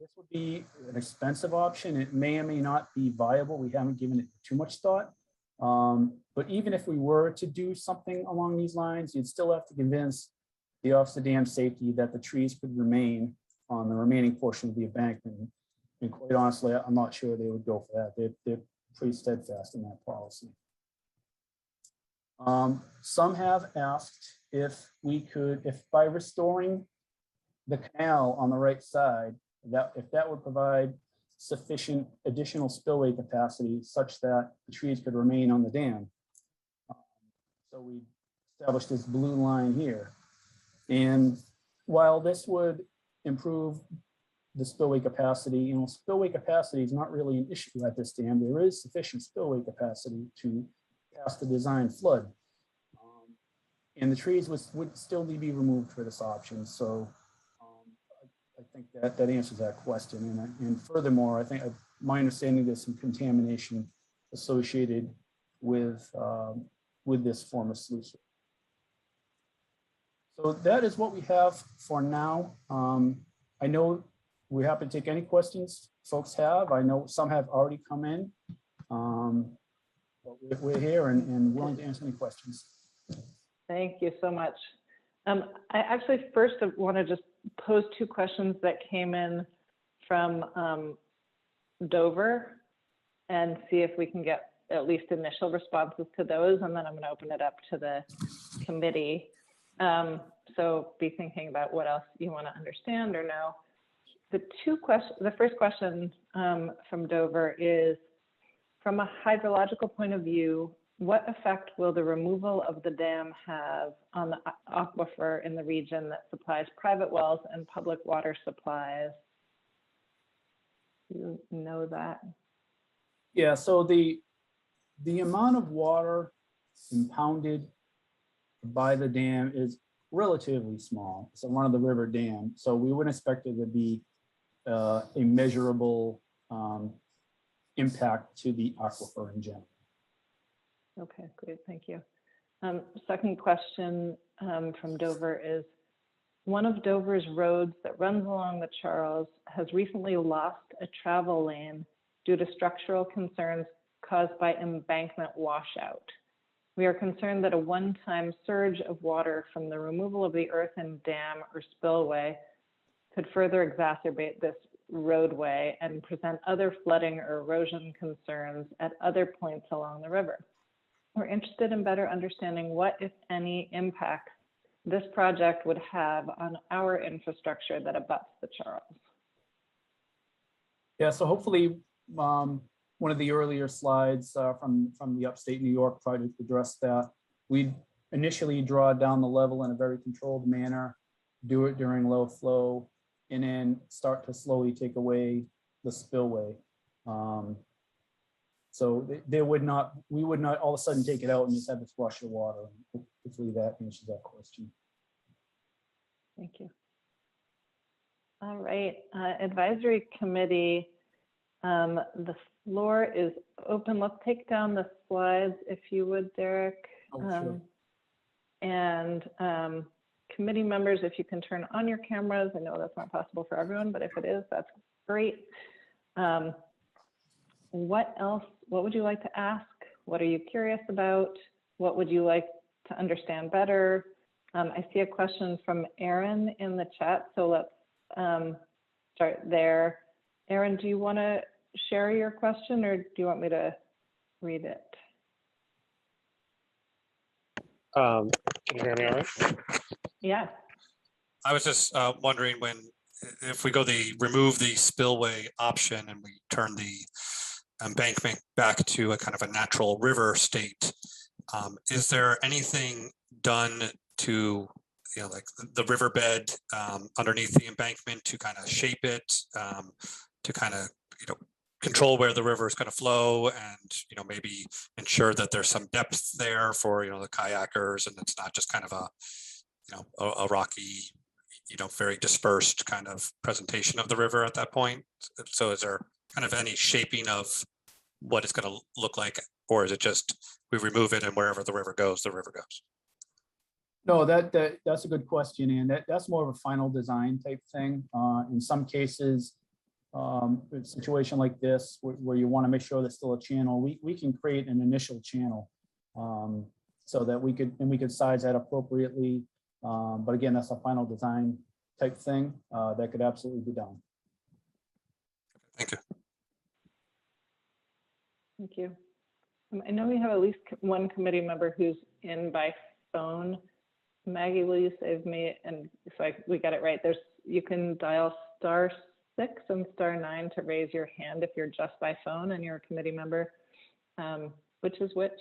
This would be an expensive option. It may or may not be viable. We haven't given it too much thought. But even if we were to do something along these lines, you'd still have to convince the Office of Dam Safety that the trees could remain on the remaining portion of the embankment. And quite honestly, I'm not sure they would go for that. They're pretty steadfast in that policy. Some have asked if by restoring the canal on the right side, if that would provide sufficient additional spillway capacity such that the trees could remain on the dam. So we established this blue line here. And while this would improve the spillway capacity, spillway capacity is not really an issue at this dam. There is sufficient spillway capacity to pass the design flood. And the trees would still need to be removed for this option. So I think that answers that question. And furthermore, I think my understanding there's some contamination associated with this form of sluice. So that is what we have for now. I know we're happy to take any questions folks have. I know some have already come in, but we're here and willing to answer any questions. Thank you so much. I actually first want to just pose two questions that came in from Dover and see if we can get at least initial responses to those, and then I'm going to open it up to the committee. So be thinking about what else you want to understand or know. The first question from Dover is, from a hydrological point of view, what effect will the removal of the dam have on the aquifer in the region that supplies private wells and public water supplies? You know that? Yeah, so the amount of water impounded by the dam is relatively small. It's a run-of-the-river dam, so we wouldn't expect it to be a measurable impact to the aquifer in general. Okay, great, thank you. Second question from Dover is, one of Dover's roads that runs along the Charles has recently lost a travel lane due to structural concerns caused by embankment washout. We are concerned that a one-time surge of water from the removal of the earthen dam or spillway could further exacerbate this roadway and present other flooding or erosion concerns at other points along the river. We're interested in better understanding what, if any, impact this project would have on our infrastructure that abuts the Charles. Yeah, so hopefully one of the earlier slides from the upstate New York project addressed that. We initially draw down the level in a very controlled manner, do it during low flow, and then start to slowly take away the spillway. So we would not all of a sudden take it out and just have it flush the water. Hopefully that answers that question. Thank you. All right, advisory committee, the floor is open. Let's take down the slides if you would, Derek. Oh, sure. And committee members, if you can turn on your cameras. I know that's not possible for everyone, but if it is, that's great. What else, what would you like to ask? What are you curious about? What would you like to understand better? I see a question from Aaron in the chat, so let's start there. Aaron, do you want to share your question, or do you want me to read it? Can you hear me all right? Yeah. I was just wondering if we remove the spillway option and we turn the embankment back to a kind of a natural river state, is there anything done to, like the riverbed underneath the embankment to kind of shape it, to kind of, control where the river is going to flow, and maybe ensure that there's some depth there for the kayakers, and it's not just kind of a rocky, very dispersed kind of presentation of the river at that point. So is there kind of any shaping of what it's going to look like, or is it just we remove it and wherever the river goes, the river goes? No, that's a good question, and that's more of a final design type thing. In some cases, a situation like this where you want to make sure there's still a channel, we can create an initial channel, so that we could size that appropriately. But again, that's a final design type thing that could absolutely be done. Thank you. Thank you. I know we have at least one committee member who's in by phone. Maggie, will you save me? And so we got it right. You can dial *6 and *9 to raise your hand if you're just by phone and you're a committee member. Which is which?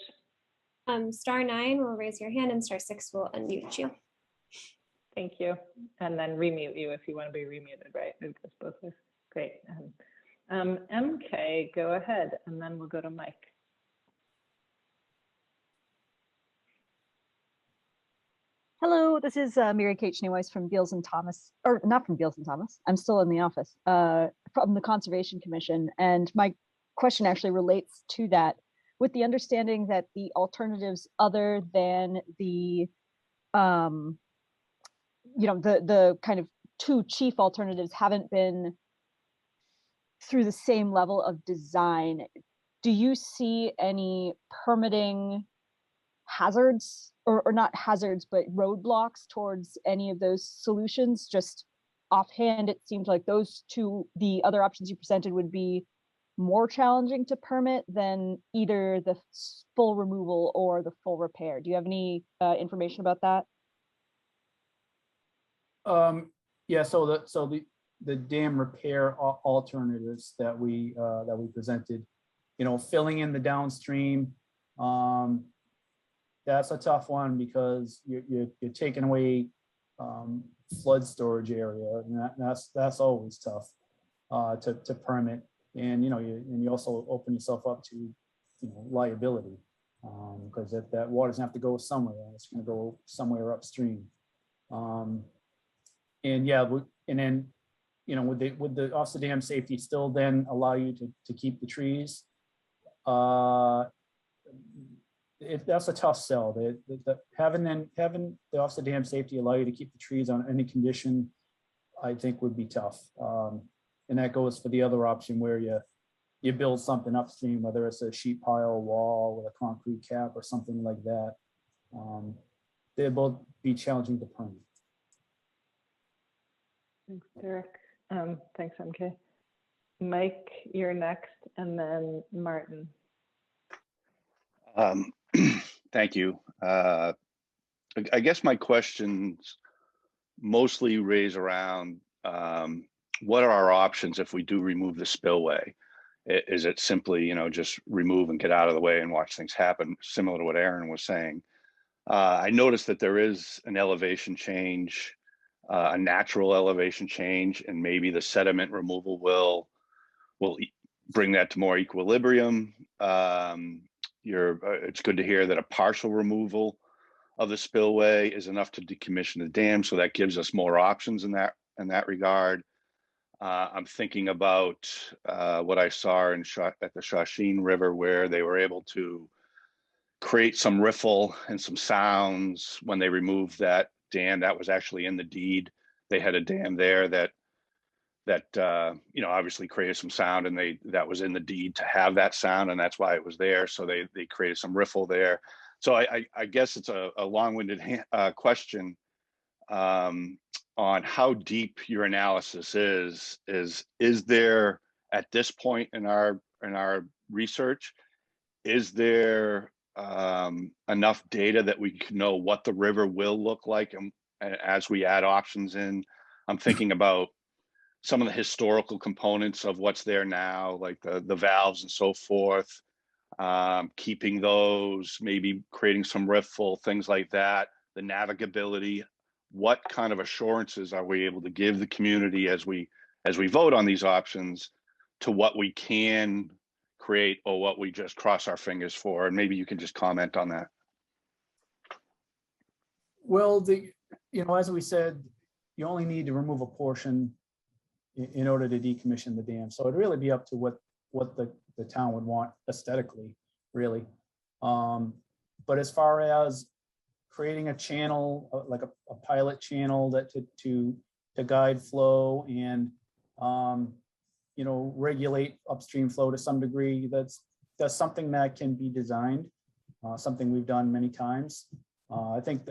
*9 will raise your hand and *6 will unmute you. Thank you. And then remute you if you want to be remuted, right? It goes both ways. Great. MK, go ahead, and then we'll go to Mike. Hello, this is Mary Kate Schneeweiss from Beals and Thomas, or not from Beals and Thomas. I'm still in the office, from the Conservation Commission. And my question actually relates to that, with the understanding that the alternatives other than the, the kind of two chief alternatives haven't been through the same level of design. Do you see any permitting hazards, or not hazards, but roadblocks towards any of those solutions? Just offhand, it seemed like those two, the other options you presented, would be more challenging to permit than either the full removal or the full repair. Do you have any information about that? Yeah, so the dam repair alternatives that we presented, filling in the downstream, that's a tough one because you're taking away flood storage area, and that's always tough to permit. And you also open yourself up to liability, because that water doesn't have to go somewhere; it's going to go somewhere upstream. And yeah, and then would the offset dam safety still then allow you to keep the trees? That's a tough sell. Having the offset dam safety allow you to keep the trees on any condition, I think would be tough. And that goes for the other option where you build something upstream, whether it's a sheet pile wall with a concrete cap or something like that. They'd both be challenging to permit. Thanks, Derek. Thanks, MK. Mike, you're next, and then Martin. Thank you. I guess my questions mostly raise around what are our options if we do remove the spillway? Is it simply, just remove and get out of the way and watch things happen, similar to what Aaron was saying? I noticed that there is an elevation change, a natural elevation change, and maybe the sediment removal will will bring that to more equilibrium. It's good to hear that a partial removal of the spillway is enough to decommission the dam, so that gives us more options in that regard. I'm thinking about what I saw at the Shawsheen River, where they were able to create some riffle and some sounds when they removed that dam. That was actually in the deed. They had a dam there that obviously created some sound, and that was in the deed to have that sound, and that's why it was there. So they created some riffle there. So I guess it's a long-winded question on how deep your analysis is. Is there, at this point in our research, is there enough data that we can know what the river will look like, and as we add options in? I'm thinking about some of the historical components of what's there now, like the valves and so forth, keeping those, maybe creating some riffle, things like that, the navigability. What kind of assurances are we able to give the community as we vote on these options to what we can create or what we just cross our fingers for? And maybe you can just comment on that. Well, as we said, you only need to remove a portion in order to decommission the dam. So it'd really be up to what the town would want aesthetically, really. But as far as creating a channel, like a pilot channel that to guide flow and regulate upstream flow to some degree, that's something that can be designed, something we've done many times. I think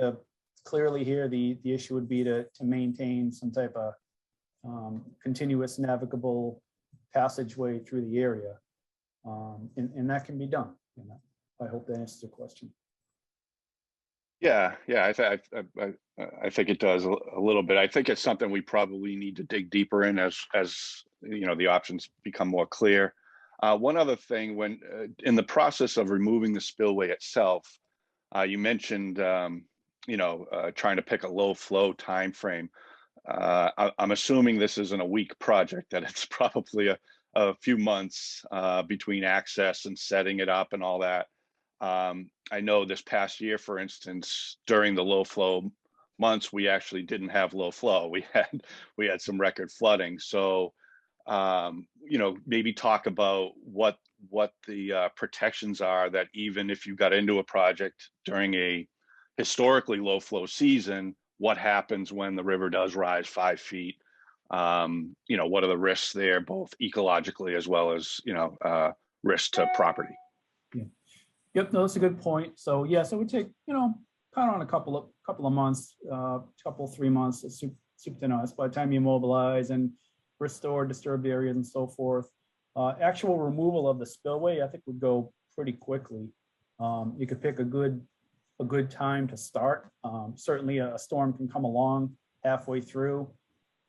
clearly here the issue would be to maintain some type of continuous navigable passageway through the area, and that can be done. I hope that answers the question. Yeah, I think it does a little bit. I think it's something we probably need to dig deeper in as the options become more clear. One other thing, when in the process of removing the spillway itself, you mentioned trying to pick a low flow time frame. I'm assuming this isn't a week project, that it's probably a few months between access and setting it up and all that. I know this past year, for instance, during the low flow months, we actually didn't have low flow. We had some record flooding. So, maybe talk about what the protections are, that even if you got into a project during a historically low flow season, what happens when the river does rise 5 feet? What are the risks there, both ecologically as well as risk to property? Yeah. Yep, no, that's a good point. So yes, it would take count on a couple of months, 3 months of soup to nuts by the time you mobilize and restore disturbed areas and so forth. Actual removal of the spillway, I think, would go pretty quickly. You could pick a good time to start. Certainly a storm can come along halfway through.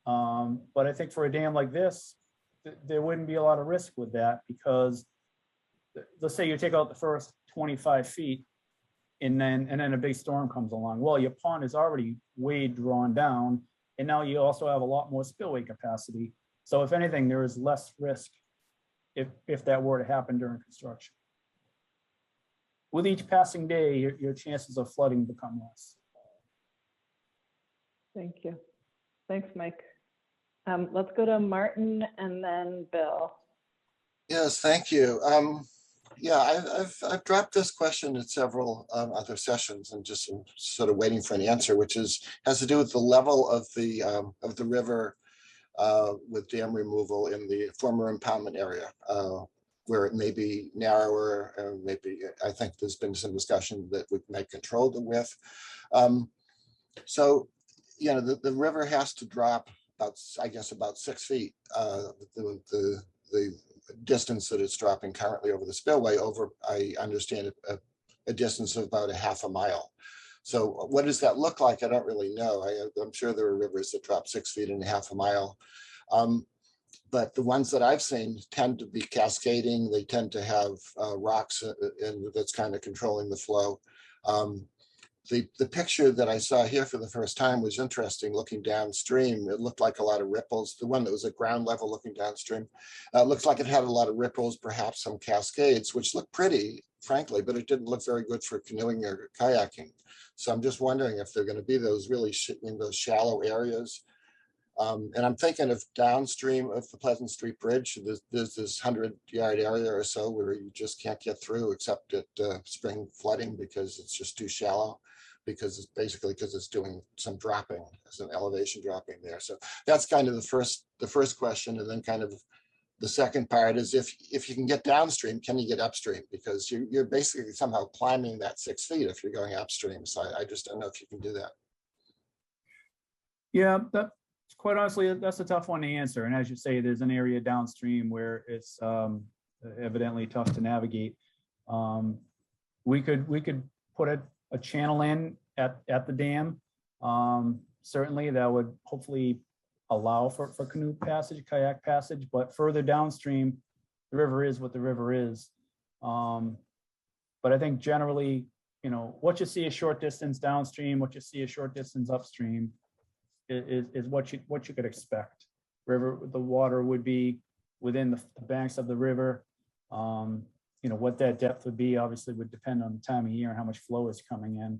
But I think for a dam like this, there wouldn't be a lot of risk with that, because let's say you take out the first 25 feet and then a big storm comes along. Well, your pond is already way drawn down, and now you also have a lot more spillway capacity. So if anything, there is less risk if that were to happen during construction. With each passing day, your chances of flooding become less. Thank you. Thanks, Mike. Let's go to Martin and then Bill. Yes, thank you. I've dropped this question in several other sessions and just sort of waiting for an answer, which has to do with the level of the river with dam removal in the former impoundment area, where it may be narrower, maybe. I think there's been some discussion that we might control the width. So, the river has to drop about 6 feet. The distance that it's dropping currently over the spillway over, I understand, a distance of about a half a mile. So what does that look like? I don't really know. I'm sure there are rivers that drop 6 feet in a half a mile. But the ones that I've seen tend to be cascading. They tend to have rocks that's kind of controlling the flow. the picture that I saw here for the first time was interesting. Looking downstream, it looked like a lot of ripples. The one that was at ground level looking downstream, looks like it had a lot of ripples, perhaps some cascades, which looked pretty, frankly, but it didn't look very good for canoeing or kayaking. So I'm just wondering if they're going to be those really in those shallow areas. And I'm thinking of downstream of the Pleasant Street Bridge, there's this 100-yard area or so where you just can't get through except at spring flooding because it's just too shallow, because it's basically because it's doing some dropping, some elevation dropping there. So that's kind of the first question. And then kind of the second part is if you can get downstream, can you get upstream? Because you're basically somehow climbing that 6 feet if you're going upstream. So I just don't know if you can do that. Yeah, that quite honestly, that's a tough one to answer. And as you say, there's an area downstream where it's evidently tough to navigate. We could put a channel in at the dam. Certainly that would hopefully allow for canoe passage, kayak passage, but further downstream, the river is what the river is. But I think generally, you know, what you see a short distance downstream, what you see a short distance upstream is what you could expect. The water would be within the banks of the river. You know, what that depth would be obviously would depend on the time of year and how much flow is coming in.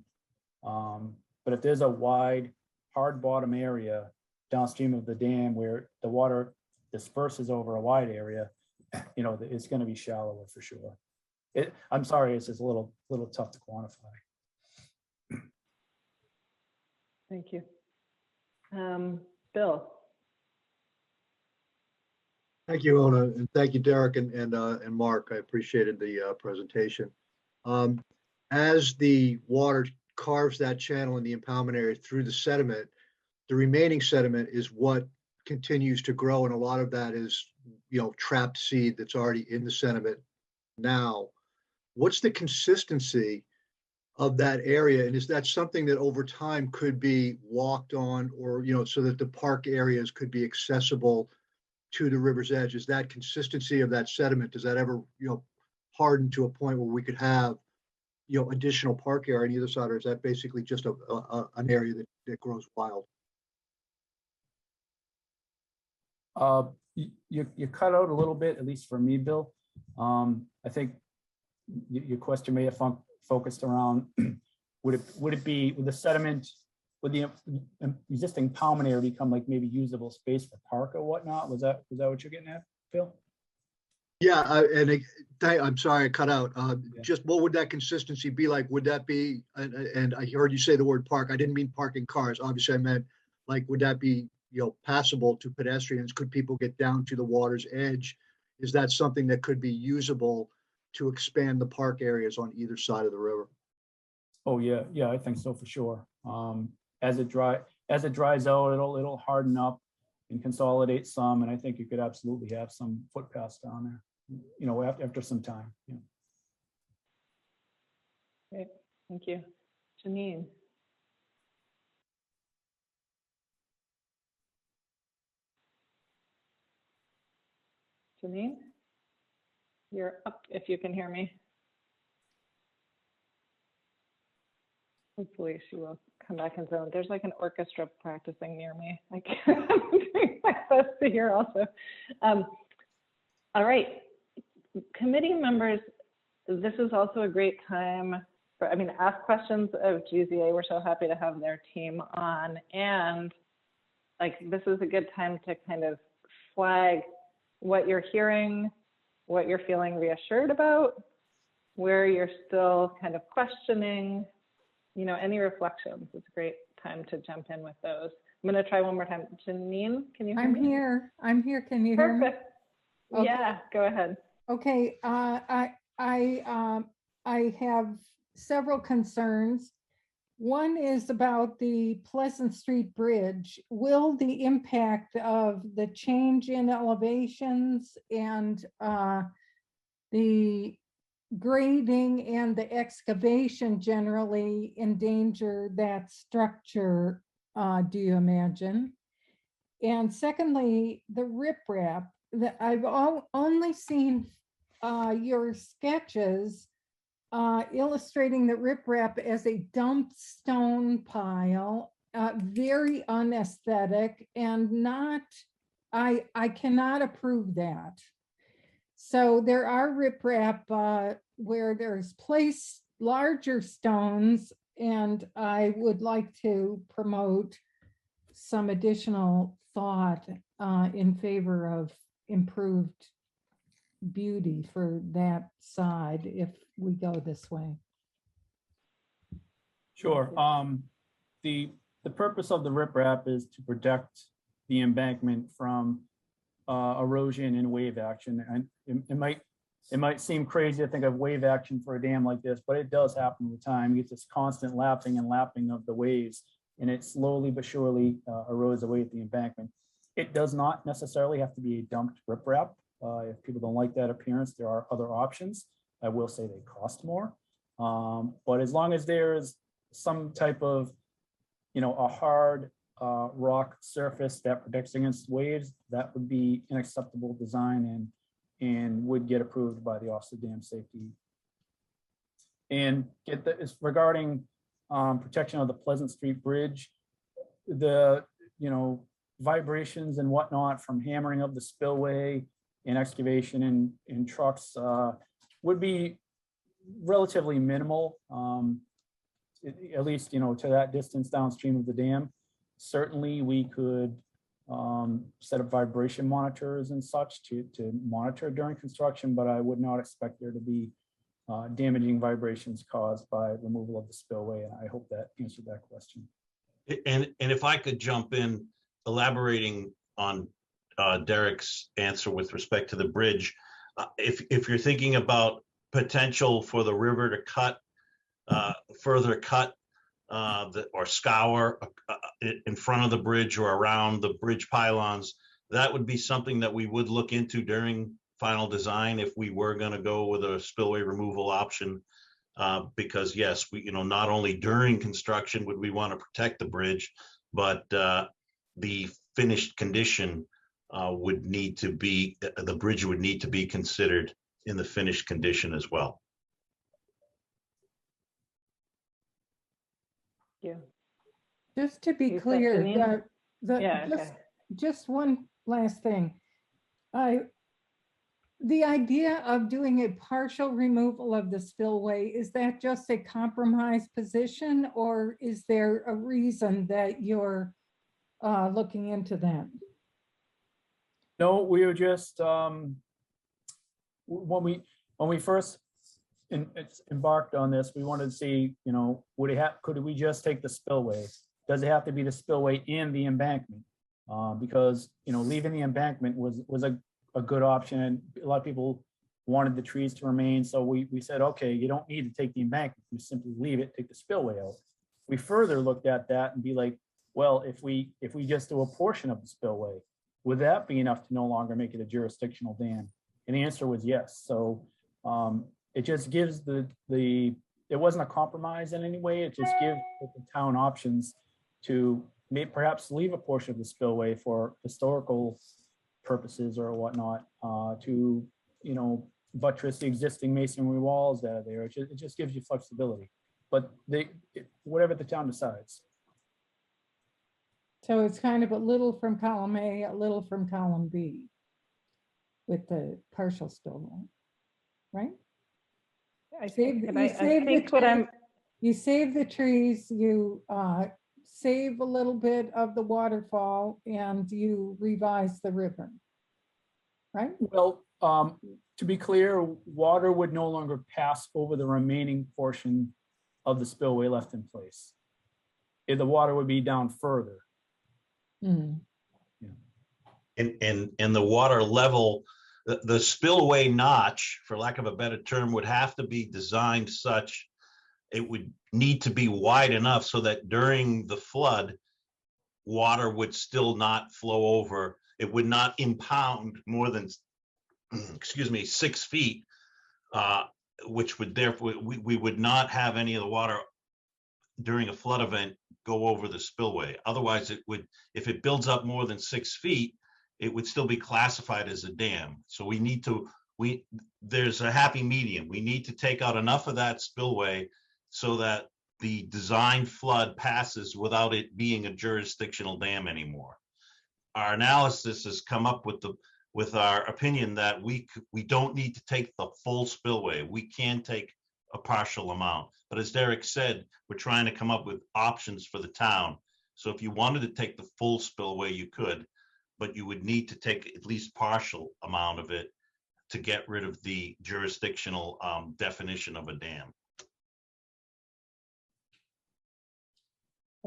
But if there's a wide, hard bottom area downstream of the dam where the water disperses over a wide area, you know, it's going to be shallower for sure. I'm sorry, it's just a little tough to quantify. Thank you. Bill. Thank you, Ona, and thank you, Derek and Mark. I appreciated the presentation. As the water carves that channel in the impoundment area through the sediment, the remaining sediment is what continues to grow, and a lot of that is, you know, trapped seed that's already in the sediment now. What's the consistency of that area, and is that something that over time could be walked on, or, you know, so that the park areas could be accessible to the river's edge? Is that consistency of that sediment, does that ever, you know, harden to a point where we could have, you know, additional park area on either side, or is that basically just an area that grows wild? You cut out a little bit, at least for me, Bill. I think your question may have focused around would the sediment, would the existing impoundment area become like maybe usable space for park or whatnot? Was that what you're getting at, Bill? Yeah, I'm sorry I cut out. Just what would that consistency be like? Would that be, and I heard you say the word park. I didn't mean parking cars. Obviously, I meant like, would that be, you know, passable to pedestrians? Could people get down to the water's edge? Is that something that could be usable to expand the park areas on either side of the river? Oh yeah, I think so for sure. As it dries out, it'll harden up and consolidate some, and I think you could absolutely have some footpaths down there, you know, after some time. Yeah. Great, thank you. Janine. Janine, you're up if you can hear me. Hopefully she will come back in zone. There's like an orchestra practicing near me. I can't, I'm doing my best to hear also. All right, committee members, this is also a great time for, I mean, ask questions of GZA. We're so happy to have their team on. And like, this is a good time to kind of flag what you're hearing, what you're feeling reassured about, where you're still kind of questioning, you know, any reflections. It's a great time to jump in with those. I'm going to try one more time. Janine, can you hear me? I'm here. Can you hear me? Perfect. Okay. Yeah, go ahead. Okay. I have several concerns. One is about the Pleasant Street Bridge. Will the impact of the change in elevations and the grading and the excavation generally endanger that structure, do you imagine? And secondly, the riprap, that I've only seen your sketches illustrating the riprap as a dumped stone pile, very unaesthetic and not, I cannot approve that. So there are riprap where there's placed larger stones, and I would like to promote some additional thought in favor of improved beauty for that side if we go this way. Sure. The purpose of the riprap is to protect the embankment from erosion and wave action. And it might seem crazy to think of wave action for a dam like this, but it does happen all the time. You get this constant lapping and lapping of the waves, and it slowly but surely erodes away at the embankment. It does not necessarily have to be a dumped riprap. If people don't like that appearance, there are other options. I will say they cost more. But as long as there's some type of, a hard rock surface that protects against waves, that would be an acceptable design and would get approved by the Office of Dam Safety. And regarding protection of the Pleasant Street Bridge, the vibrations and whatnot from hammering of the spillway and excavation in trucks would be relatively minimal, at least to that distance downstream of the dam. Certainly we could set up vibration monitors and such to monitor during construction, but I would not expect there to be damaging vibrations caused by removal of the spillway, and I hope that answered that question. And if I could jump in, elaborating on Derek's answer with respect to the bridge, if you're thinking about potential for the river to cut, further cut or scour in front of the bridge or around the bridge pylons, that would be something that we would look into during final design if we were going to go with a spillway removal option. Because yes, we, not only during construction would we want to protect the bridge, but the finished condition would need to be, the bridge would need to be considered in the finished condition as well. Yeah. Just to be You clear, seconding? yeah, okay. just one last thing. The idea of doing a partial removal of the spillway, is that just a compromise position, or is there a reason that you're looking into that? No, we were just when we first embarked on this, we wanted to see, could we just take the spillway? Does it have to be the spillway and the embankment? Because leaving the embankment was a good option, and a lot of people wanted the trees to remain. So we said, okay, you don't need to take the embankment, you simply leave it, take the spillway out. We further looked at that and be like, well, if we just do a portion of the spillway, would that be enough to no longer make it a jurisdictional dam? And the answer was yes. So it just gives it wasn't a compromise in any way. It just gives the town options to perhaps leave a portion of the spillway for historical purposes or whatnot, to buttress the existing masonry walls that are there. It just gives you flexibility, but whatever the town decides. So it's kind of a little from column A, a little from column B with the partial spillway, right? I think you save the trees, you save a little bit of the waterfall, and you revise the river, right? Well, to be clear, water would no longer pass over the remaining portion of the spillway left in place. The water would be down further. Mm-hmm. Yeah. And the water level, the spillway notch, for lack of a better term, would have to be designed such it would need to be wide enough so that during the flood, water would still not flow over. It would not impound more than, 6 feet, which would therefore, we would not have any of the water during a flood event go over the spillway. Otherwise, it would, if it builds up more than 6 feet, it would still be classified as a dam. So we need to there's a happy medium. We need to take out enough of that spillway so that the design flood passes without it being a jurisdictional dam anymore. Our analysis has come up with our opinion that we don't need to take the full spillway. We can take a partial amount. But as Derek said, we're trying to come up with options for the town. So if you wanted to take the full spillway, you could, but you would need to take at least partial amount of it to get rid of the jurisdictional definition of a dam.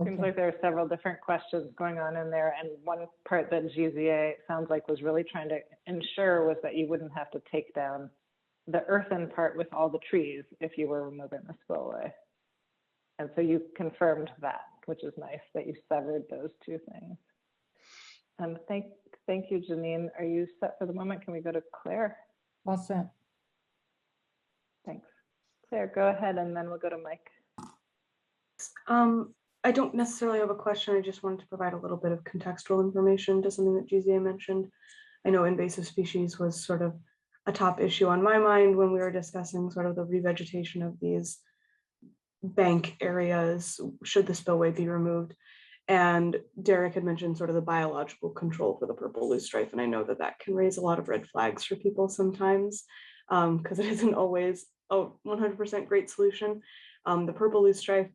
Seems Okay. like there are several different questions going on in there. And one part that GZA sounds like was really trying to ensure was that you wouldn't have to take down the earthen part with all the trees if you were removing the spillway. And so you confirmed that, which is nice that you severed those two things. Thank you, Janine. Are you set for the moment? Can we go to Claire? All set. Thanks. Claire, go ahead, and then we'll go to Mike. I don't necessarily have a question. I just wanted to provide a little bit of contextual information to something that GZA mentioned. I know invasive species was sort of a top issue on my mind when we were discussing sort of the revegetation of these bank areas, should the spillway be removed. And Derek had mentioned sort of the biological control for the purple loosestrife. And I know that that can raise a lot of red flags for people sometimes, because it isn't always a 100% great solution. The purple loosestrife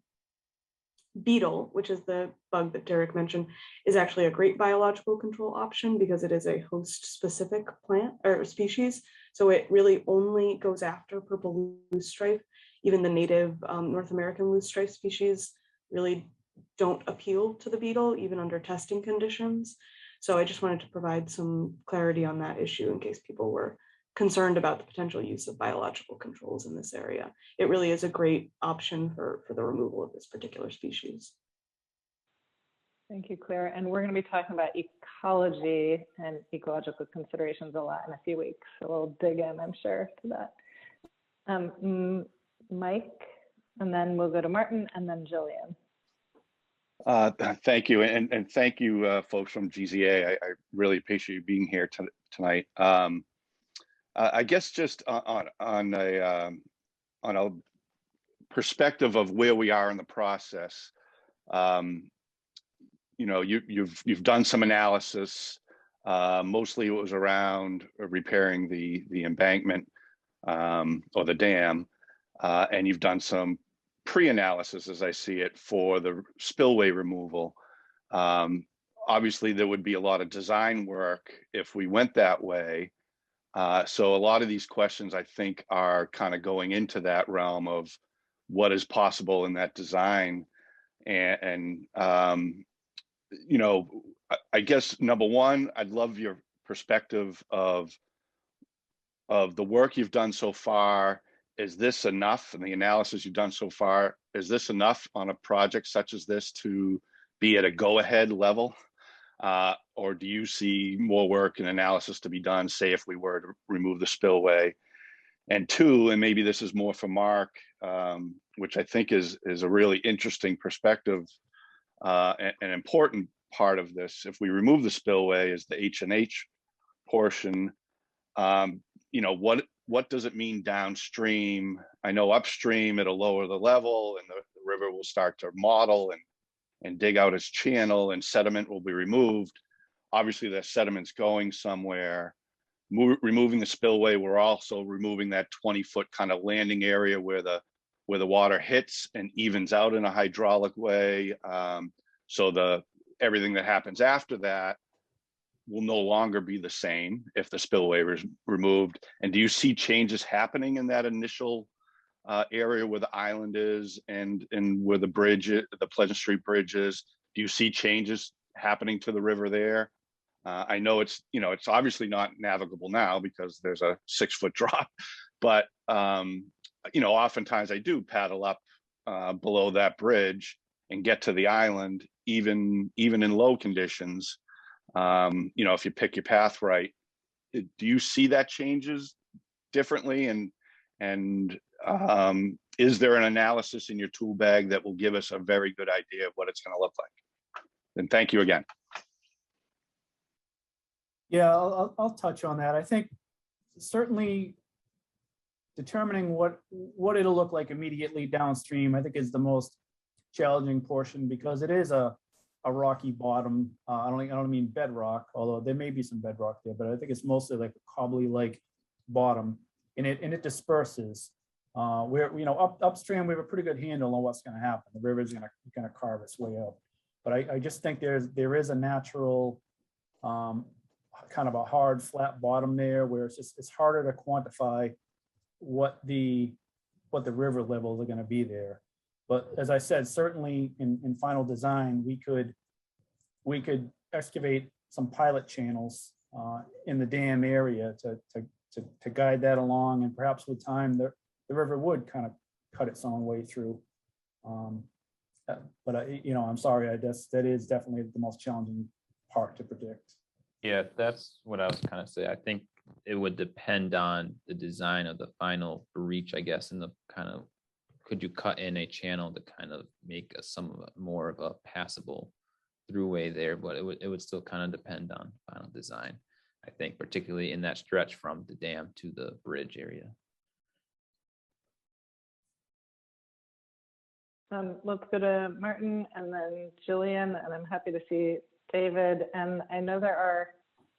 beetle, which is the bug that Derek mentioned, is actually a great biological control option because it is a host specific plant or species. So it really only goes after purple loosestrife. Even the native North American loosestrife species really don't appeal to the beetle, even under testing conditions. So I just wanted to provide some clarity on that issue in case people were concerned about the potential use of biological controls in this area. It really is a great option for the removal of this particular species. Thank you, Claire. And we're going to be talking about ecology and ecological considerations a lot in a few weeks. So we'll dig in, I'm sure, to that. Mike, and then we'll go to Martin, and then Jillian. Thank you. And thank you, folks from GZA. I really appreciate you being here tonight. I guess just on a perspective of where we are in the process, you know, you've done some analysis. Mostly it was around repairing the embankment or the dam, and you've done some pre-analysis, as I see it, for the spillway removal. Obviously, there would be a lot of design work if we went that way. So a lot of these questions, I think, are kind of going into that realm of what is possible in that design. And you know, I guess, number one, I'd love your perspective of the work you've done so far. Is this enough? And the analysis you've done so far, is this enough on a project such as this to be at a go-ahead level? Or do you see more work and analysis to be done, say, if we were to remove the spillway? And two, and maybe this is more for Mark, which I think is a really interesting perspective, an important part of this. If we remove the spillway is the H&H portion, you know, what does it mean downstream? I know upstream it'll lower the level and the river will start to model and dig out its channel and sediment will be removed. Obviously the sediment's going somewhere. Removing the spillway, we're also removing that 20-foot kind of landing area where the water hits and evens out in a hydraulic way. So everything that happens after that will no longer be the same if the spillway is removed. And do you see changes happening in that initial area where the island is and where the bridge, the Pleasant Street Bridge is? Do you see changes happening to the river there? I know it's obviously not navigable now because there's a 6-foot drop, but oftentimes I do paddle up below that bridge and get to the island, even in low conditions. If you pick your path right, do you see that changes differently? And is there an analysis in your tool bag that will give us a very good idea of what it's going to look like? And thank you again. Yeah, I'll touch on that. I think certainly determining what it'll look like immediately downstream, I think is the most challenging portion, because it is a rocky bottom. I don't mean bedrock, although there may be some bedrock there, but I think it's mostly like a cobbly like bottom, and it disperses. Upstream we have a pretty good handle on what's going to happen. The river is going to carve its way up, but I just think there is a natural kind of a hard flat bottom there where it's harder to quantify what the river levels are going to be there. But as I said, certainly in final design, we could excavate some pilot channels in the dam area to guide that along, and perhaps with time the river would kind of cut its own way through. But I'm sorry, that is definitely the most challenging part to predict. Yeah, that's what I was kind of saying. I think it would depend on the design of the final breach, I guess, and the kind of, could you cut in a channel to kind of make more of a passable throughway there, but it would still kind of depend on final design, I think, particularly in that stretch from the dam to the bridge area. Let's go to Martin and then Jillian, and I'm happy to see David. And I know there are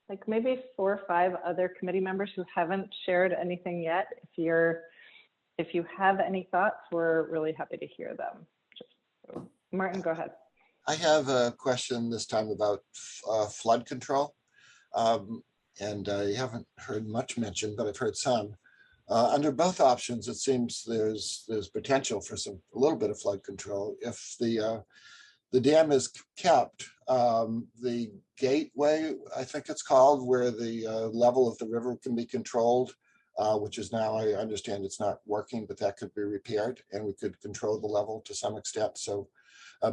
like maybe 4 or 5 other committee members who haven't shared anything yet. If you have any thoughts, we're really happy to hear them. Martin, go ahead. I have a question this time about flood control. And I haven't heard much mentioned, but I've heard some. Under both options, it seems there's potential for a little bit of flood control. If the dam is kept, the gateway, I think it's called, where the level of the river can be controlled, which is now, I understand it's not working, but that could be repaired and we could control the level to some extent. So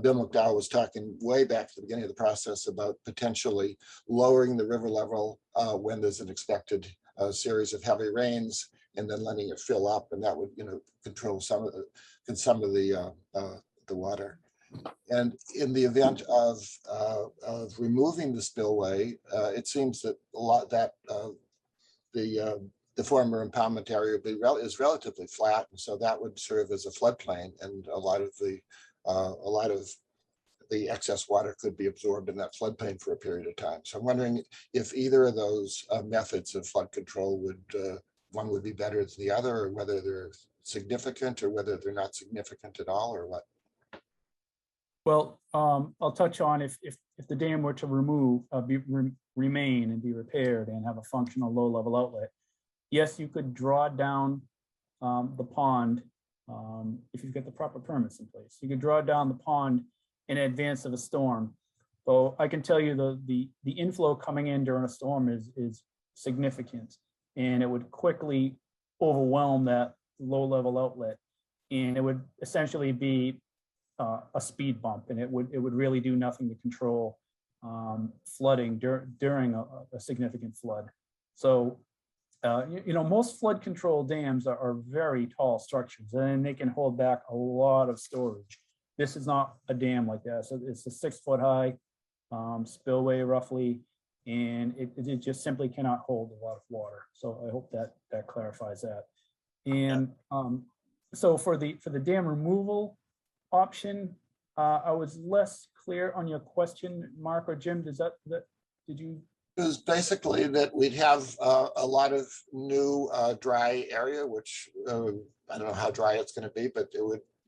Bill McDowell was talking way back at the beginning of the process about potentially lowering the river level when there's an expected series of heavy rains, and then letting it fill up, and that would, control some of the water. And in the event of removing the spillway, it seems that the former impoundment area is relatively flat, and so that would serve as a floodplain, and a lot of the excess water could be absorbed in that floodplain for a period of time. So I'm wondering if either of those methods of flood control one would be better than the other, or whether they're significant or whether they're not significant at all, or what. Well, I'll touch on if the dam were to remain and be repaired and have a functional low-level outlet. Yes, you could draw down the pond if you've got the proper permits in place. You could draw down the pond in advance of a storm. So I can tell you the inflow coming in during a storm is significant, and it would quickly overwhelm that low-level outlet, and it would essentially be a speed bump, and it would really do nothing to control flooding during a significant flood. So most flood control dams are very tall structures, and they can hold back a lot of storage. This is not a dam like that. So it's a 6-foot high spillway roughly, and it just simply cannot hold a lot of water. So I hope that clarifies that. And so for the dam removal option, I was less clear on your question, Mark or Jim. Did you? It was basically that we'd have a lot of new dry area, which I don't know how dry it's going to be, but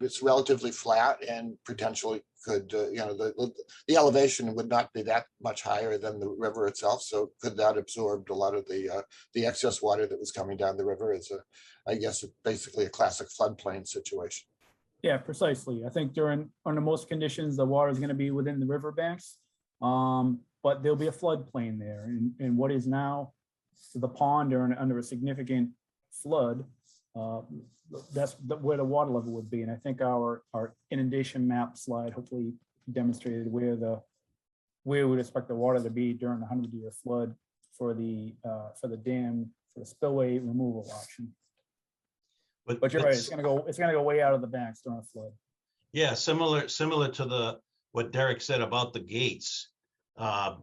it's relatively flat and potentially could, the elevation would not be that much higher than the river itself. So could that absorb a lot of the excess water that was coming down the river? It's I guess, basically a classic floodplain situation. Yeah, precisely. I think under most conditions, the water is going to be within the riverbanks, but there'll be a floodplain there. And what is now the pond under a significant flood, that's where the water level would be. And I think our inundation map slide hopefully demonstrated where we would expect the water to be during the 100-year flood for the dam, for the spillway removal option. But you're right, it's gonna go way out of the banks during a flood. Yeah, similar to what Derek said about the gates.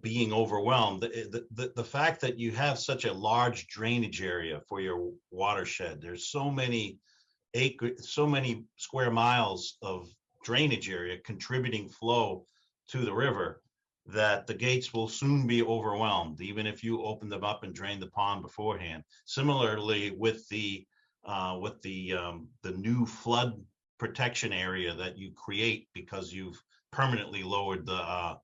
being overwhelmed. The fact that you have such a large drainage area for your watershed, there's so many square miles of drainage area contributing flow to the river, that the gates will soon be overwhelmed, even if you open them up and drain the pond beforehand. Similarly, with the new flood protection area that you create because you've permanently lowered the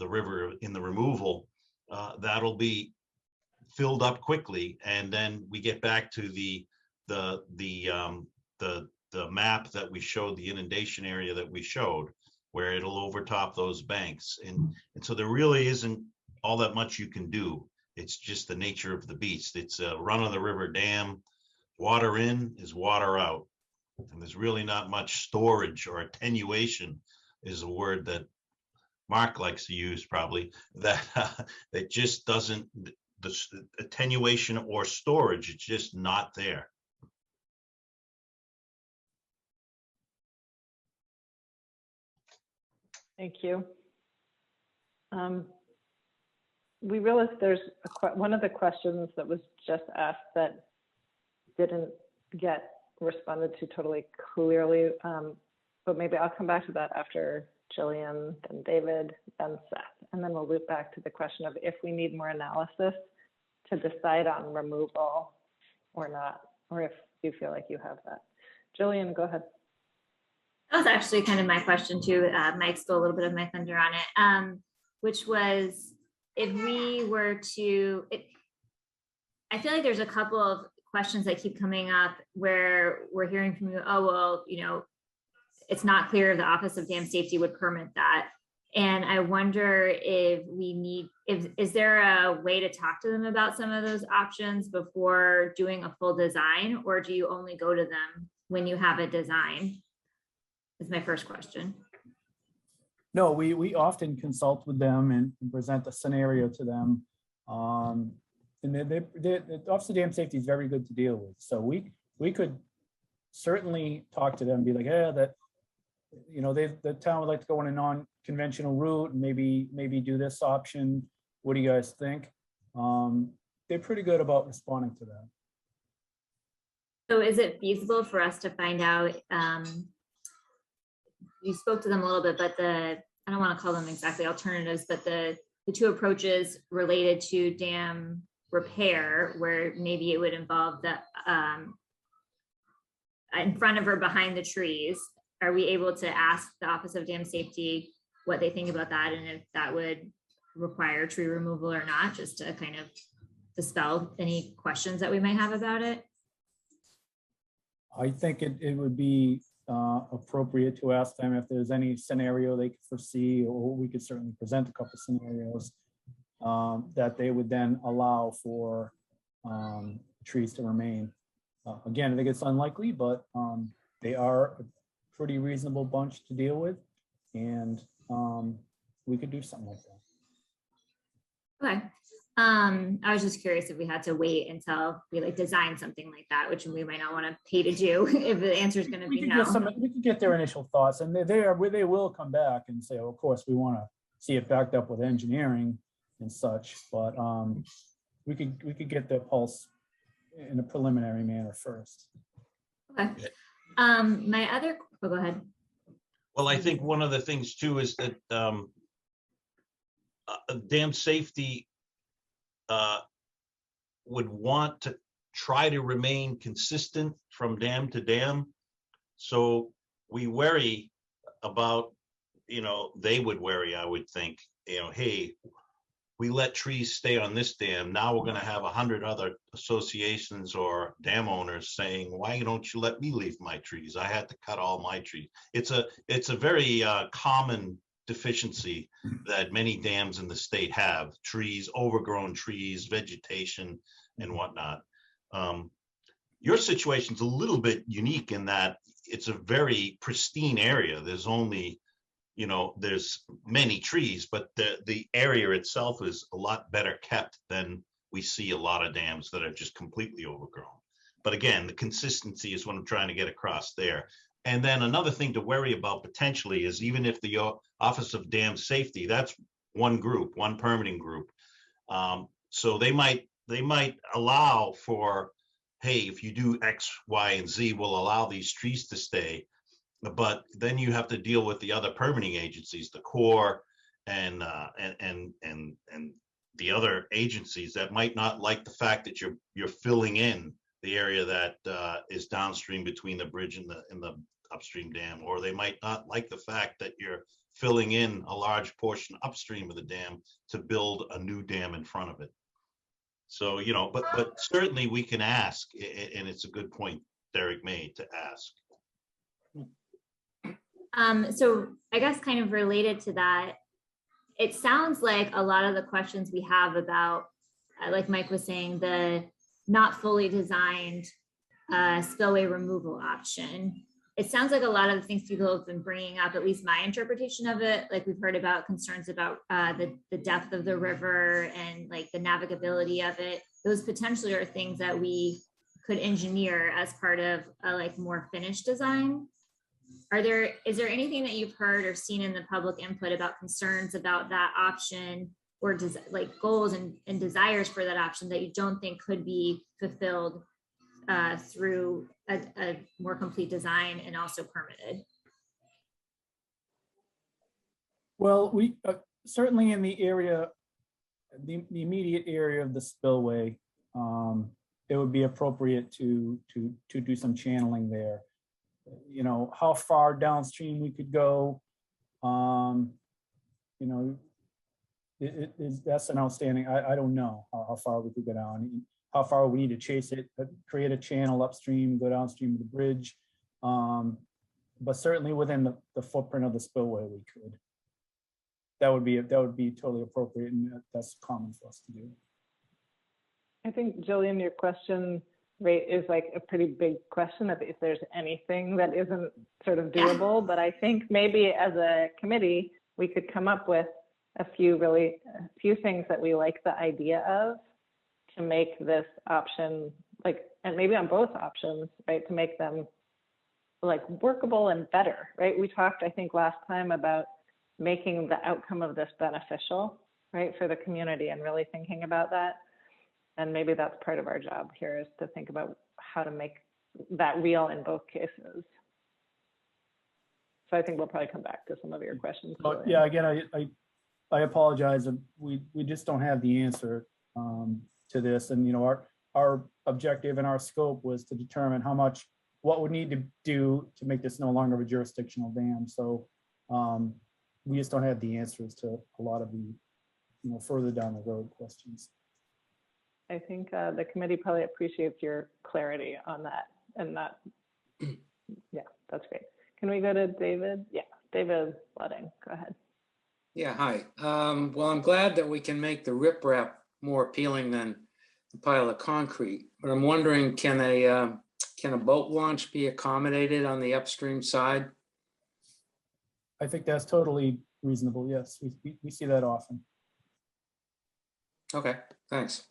river in the removal, that'll be filled up quickly, and then we get back to the map that we showed, the inundation area that we showed, where it'll overtop those banks. And so there really isn't all that much you can do. It's just the nature of the beast. It's a run of the river dam. Water in is water out. And there's really not much storage, or attenuation is a word that Mark likes to use probably, that that just doesn't, the attenuation or storage, it's just not there. Thank you. We realized there's one of the questions that was just asked that didn't get responded to totally clearly, but maybe I'll come back to that after Jillian, then David, then Seth, and then we'll loop back to the question of if we need more analysis to decide on removal or not, or if you feel like you have that. Jillian, go ahead. That was actually kind of my question too. Mike stole a little bit of my thunder on it, which was if we were to, I feel like there's a couple of questions that keep coming up where we're hearing from you, oh, well, you know, it's not clear if the Office of Dam Safety would permit that. And I wonder if we need, is there a way to talk to them about some of those options before doing a full design, or do you only go to them when you have a design? Is my first question. No, we often consult with them and present the scenario to them. And the Office of Dam Safety is very good to deal with. So we could certainly talk to them and be like, yeah, that, you know, the town would like to go on a non-conventional route and maybe do this option. What do you guys think? They're pretty good about responding to that. So is it feasible for us to find out, you spoke to them a little bit, but I don't want to call them exactly alternatives, but the two approaches related to dam repair, where maybe it would involve the in front of or behind the trees. Are we able to ask the Office of Dam Safety what they think about that, and if that would require tree removal or not, just to kind of dispel any questions that we might have about it? I think it would be appropriate to ask them if there's any scenario they could foresee, or we could certainly present a couple of scenarios that they would then allow for trees to remain. Again, I think it's unlikely, but they are a pretty reasonable bunch to deal with, and we could do something like that. Okay. I was just curious if we had to wait until we like design something like that, which we might not want to pay to do if the answer is going to be no. We can get their initial thoughts, and they will come back and say, oh, of course, we want to see it backed up with engineering and such, but we could get their pulse in a preliminary manner first. Okay. My other, go ahead. Well, I think one of the things too is that dam safety would want to try to remain consistent from dam to dam. So we worry about, you know, they would worry, I would think, you know, hey, we let trees stay on this dam. Now we're going to have 100 other associations or dam owners saying, why don't you let me leave my trees? I had to cut all my trees. It's a very common deficiency that many dams in the state have: trees, overgrown trees, vegetation, and whatnot. Your situation's a little bit unique in that it's a very pristine area. There's only, you know, there's many trees, but the area itself is a lot better kept than we see a lot of dams that are just completely overgrown. But again, the consistency is what I'm trying to get across there. And then another thing to worry about potentially is, even if the Office of Dam Safety, that's one group, one permitting group. So they might allow for, hey, if you do X, Y, and Z, we'll allow these trees to stay. But then you have to deal with the other permitting agencies, the Corps and the other agencies that might not like the fact that you're filling in the area that is downstream between the bridge and the upstream dam, or they might not like the fact that you're filling in a large portion upstream of the dam to build a new dam in front of it. So, you know, but certainly we can ask, and it's a good point Derek made to ask. So I guess kind of related to that, it sounds like a lot of the questions we have about, like Mike was saying, the not fully designed spillway removal option. It sounds like a lot of the things people have been bringing up, at least my interpretation of it, like we've heard about concerns about the depth of the river and like the navigability of it. Those potentially are things that we could engineer as part of a like more finished design. Is there anything that you've heard or seen in the public input about concerns about that option, or like goals and desires for that option that you don't think could be fulfilled through a more complete design and also permitted? Well, we certainly in the area, the immediate area of the spillway, it would be appropriate to do some channeling there. You know, how far downstream we could go, you know, that's an outstanding, I don't know how far we could go down, how far we need to chase it, create a channel upstream, go downstream of the bridge. But certainly within the footprint of the spillway, we could. That would be totally appropriate, and that's common for us to do. I think, Jillian, your question, right, is like a pretty big question if there's anything that isn't sort of doable. Yeah. But I think maybe as a committee, we could come up with a few things that we like the idea of to make this option, like, and maybe on both options, right, to make them like workable and better, right? We talked, I think, last time about making the outcome of this beneficial, right, for the community, and really thinking about that. And maybe that's part of our job here, is to think about how to make that real in both cases. So I think we'll probably come back to some of your questions. But yeah, again, I apologize. We just don't have the answer to this. And, you know, our objective and our scope was to determine what would need to do to make this no longer a jurisdictional dam. So we just don't have the answers to a lot of the, you know, further down the road questions. I think the committee probably appreciates your clarity on that, and that, yeah, that's great. Can we go to David? Yeah, David Ludding, go ahead. Yeah, hi. Well, I'm glad that we can make the riprap more appealing than the pile of concrete, but I'm wondering, can a boat launch be accommodated on the upstream side? I think that's totally reasonable. Yes, we see that often. Okay, thanks.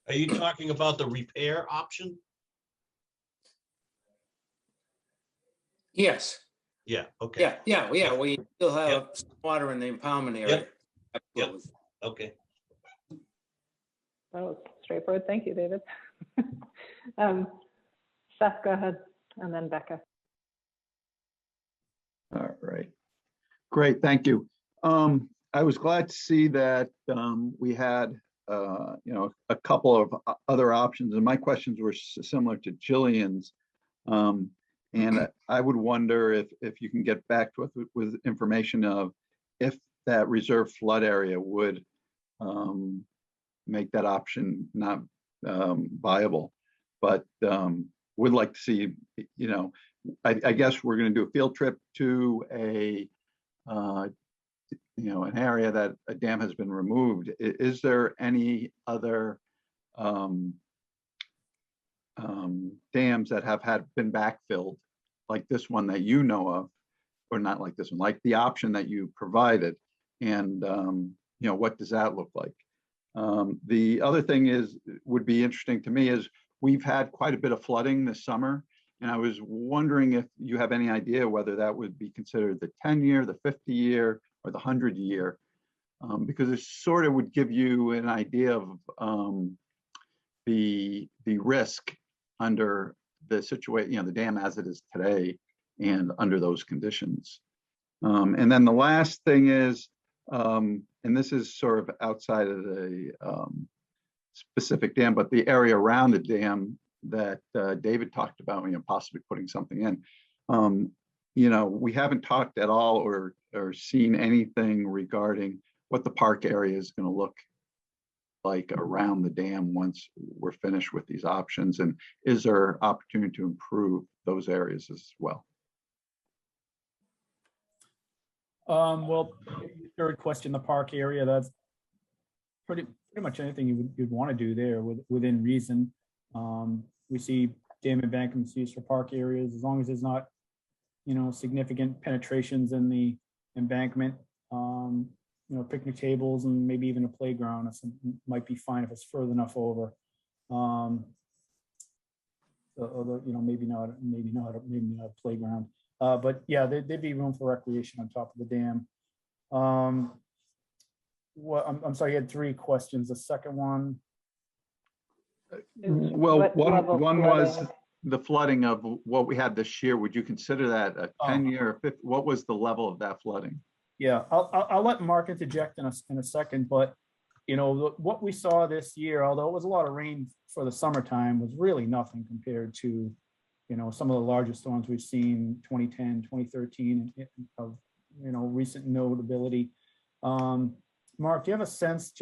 Are you talking about the repair option? Yes. Yeah, okay. Yeah. We still have water in the impoundment area. Yep. Okay. That was straightforward. Thank you, David. Seth, go ahead, and then Becca. All right. Great, thank you. I was glad to see that we had you know, a couple of other options, and my questions were similar to Jillian's. And I would wonder if you can get back to us with information of if that reserve flood area would make that option not viable. But would like to see, you know, I guess we're going to do a field trip to a you know, an area that a dam has been removed. Is there any other dams that have been backfilled like this one that you know of, or not like this one, like the option that you provided? And you know, what does that look like? The other thing would be interesting to me is we've had quite a bit of flooding this summer, and I was wondering if you have any idea whether that would be considered the 10-year, the 50-year, or the 100-year because it sort of would give you an idea of the risk under the situation, the dam as it is today and under those conditions. And then the last thing is, and this is sort of outside of the specific dam, but the area around the dam that David talked about, possibly putting something in. We haven't talked at all or seen anything regarding what the park area is going to look like around the dam once we're finished with these options, and is there opportunity to improve those areas as well? Well, third question, the park area, that's pretty much anything you'd want to do there within reason. We see dam embankments used for park areas as long as there's not, significant penetrations in the embankment. Picnic tables and maybe even a playground might be fine if it's further enough over. Although maybe not a playground. But yeah, there'd be room for recreation on top of the dam. I'm sorry, you had 3 questions. The second one. Well, one was the flooding of what we had this year. Would you consider that a 10-year, 50? What was the level of that flooding? Yeah, I'll let Mark interject in a second, but what we saw this year, although it was a lot of rain for the summertime, was really nothing compared to some of the largest storms we've seen 2010, 2013 of recent notability. Mark, do you have a sense?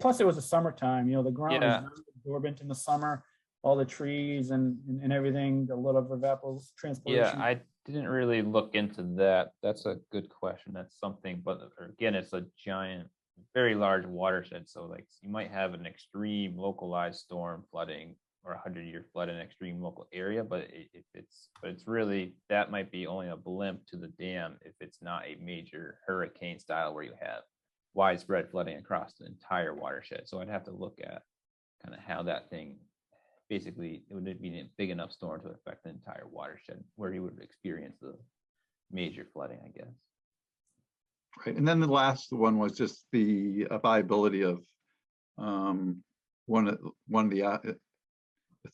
Plus it was a summertime. The ground is very absorbent in the summer, all the trees and everything, a lot of evapotranspiration. Yeah, I didn't really look into that. That's a good question. That's something, but again, it's a giant, very large watershed. So like you might have an extreme localized storm flooding or 100-year flood in an extreme local area, but it's really, that might be only a blimp to the dam if it's not a major hurricane style where you have widespread flooding across the entire watershed. So I'd have to look at kind of how that thing, basically, it would be a big enough storm to affect the entire watershed where you would experience the major flooding, I guess. Right, and then the last one was just the viability of one of the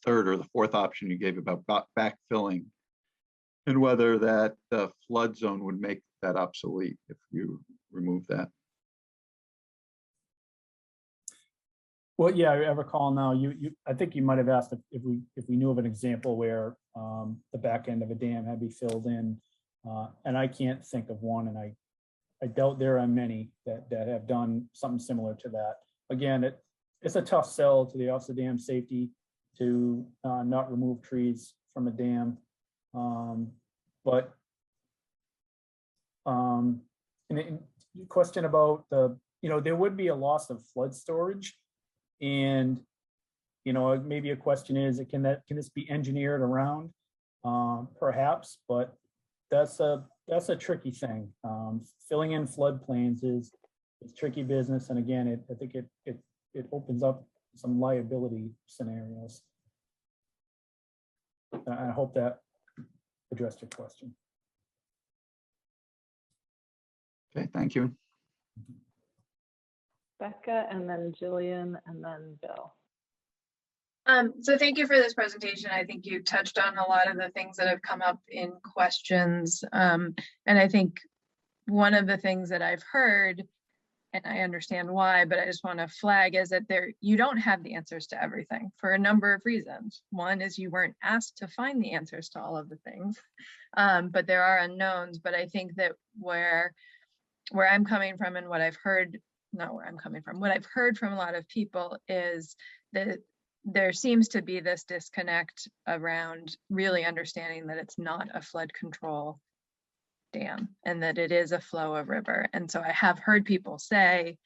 third or the fourth option you gave about backfilling, and whether that flood zone would make that obsolete if you remove that. Well, yeah, I recall now. I think you might have asked if we knew of an example where the back end of a dam had to be filled in, and I can't think of one, and I doubt there are many that have done something similar to that. Again, it's a tough sell to the Office of Dam Safety to not remove trees from a dam, but and the question about there would be a loss of flood storage. And maybe a question is, can this be engineered around? Perhaps, but that's a tricky thing. Filling in floodplains is tricky business, and again, I think it opens up some liability scenarios. I hope that addressed your question. Okay, thank you. Becca, and then Jillian, and then Bill. So thank you for this presentation. I think you touched on a lot of the things that have come up in questions. And I think one of the things that I've heard, and I understand why, but I just want to flag, is that you don't have the answers to everything for a number of reasons. One is you weren't asked to find the answers to all of the things, but there are unknowns. But I think that where I'm coming from and what I've heard, not where I'm coming from, what I've heard from a lot of people is that there seems to be this disconnect around really understanding that it's not a flood control dam and that it is a flow of river. And so I have heard people say,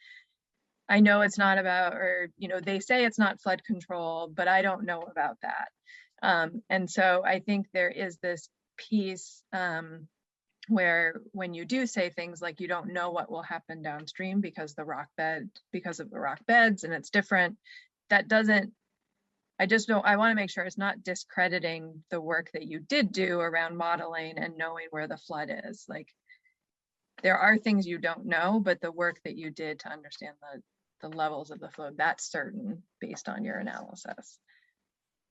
I know it's not about, or they say it's not flood control, but I don't know about that. And so I think there is this piece where when you do say things like you don't know what will happen downstream because of the rock beds and it's different, that doesn't, I want to make sure it's not discrediting the work that you did do around modeling and knowing where the flood is. Like, there are things you don't know, but the work that you did to understand the levels of the flow, that's certain based on your analysis.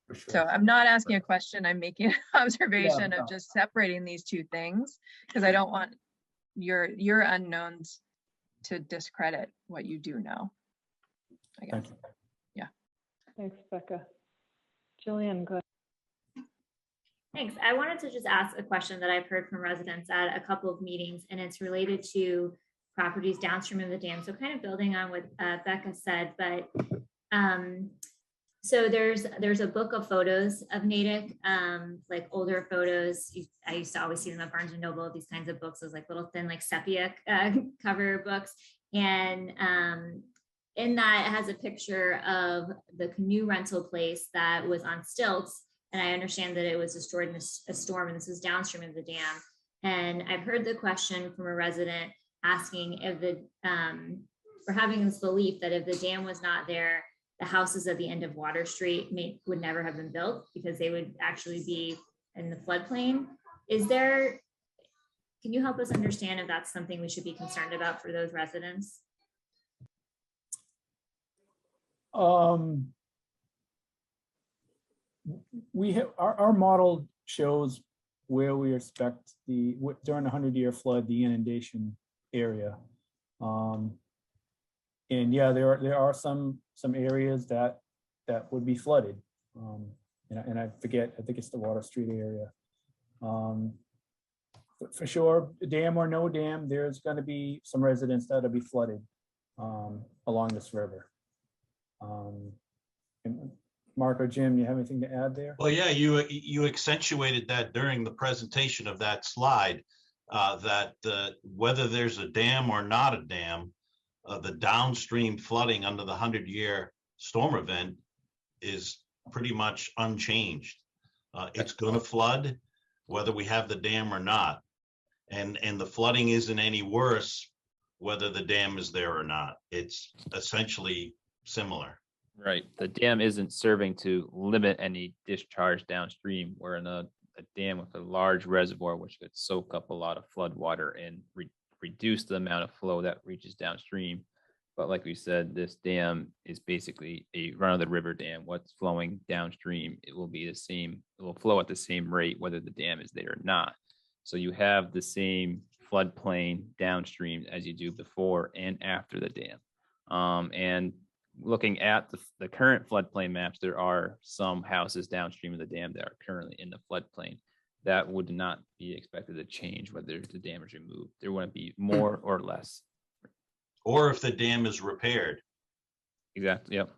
For sure. So I'm not asking a question, I'm making an observation no. of just separating these two things, because I don't want your unknowns to discredit what you do know, I guess. Thank you. Yeah. Thanks, Becca. Jillian, go ahead. Thanks. I wanted to just ask a question that I've heard from residents at a couple of meetings, and it's related to properties downstream of the dam. So kind of building on what Becca said, but so there's a book of photos of Natick, like older photos. I used to always see them at Barnes and Noble, these kinds of books, those like little thin, like sepia cover books. And in that, it has a picture of the canoe rental place that was on stilts. And I understand that it was destroyed in a storm, and this is downstream of the dam. And I've heard the question from a resident asking if for having this belief that if the dam was not there, the houses at the end of Water Street would never have been built because they would actually be in the floodplain. Can you help us understand if that's something we should be concerned about for those residents? We have our model shows where we expect during the 100-year flood, the inundation area. And yeah, there are some areas that would be flooded. And I forget, I think it's the Water Street area. For sure, dam or no dam, there's going to be some residents that'll be flooded along this river. And Mark or Jim, you have anything to add there? Well, yeah, you accentuated that during the presentation of that slide, that whether there's a dam or not a dam, the downstream flooding under the 100-year storm event is pretty much unchanged. It's going to flood whether we have the dam or not. And the flooding isn't any worse whether the dam is there or not. It's essentially similar. Right. The dam isn't serving to limit any discharge downstream. We're in a dam with a large reservoir, which could soak up a lot of flood water and reduce the amount of flow that reaches downstream. But like we said, this dam is basically a run-of-the-river dam. What's flowing downstream, it will be the same. It will flow at the same rate, whether the dam is there or not. So you have the same floodplain downstream as you do before and after the dam. And looking at the current floodplain maps, there are some houses downstream of the dam that are currently in the floodplain. That would not be expected to change whether the dam is removed. There wouldn't be more or less. Or if the dam is repaired. Exactly. Yep.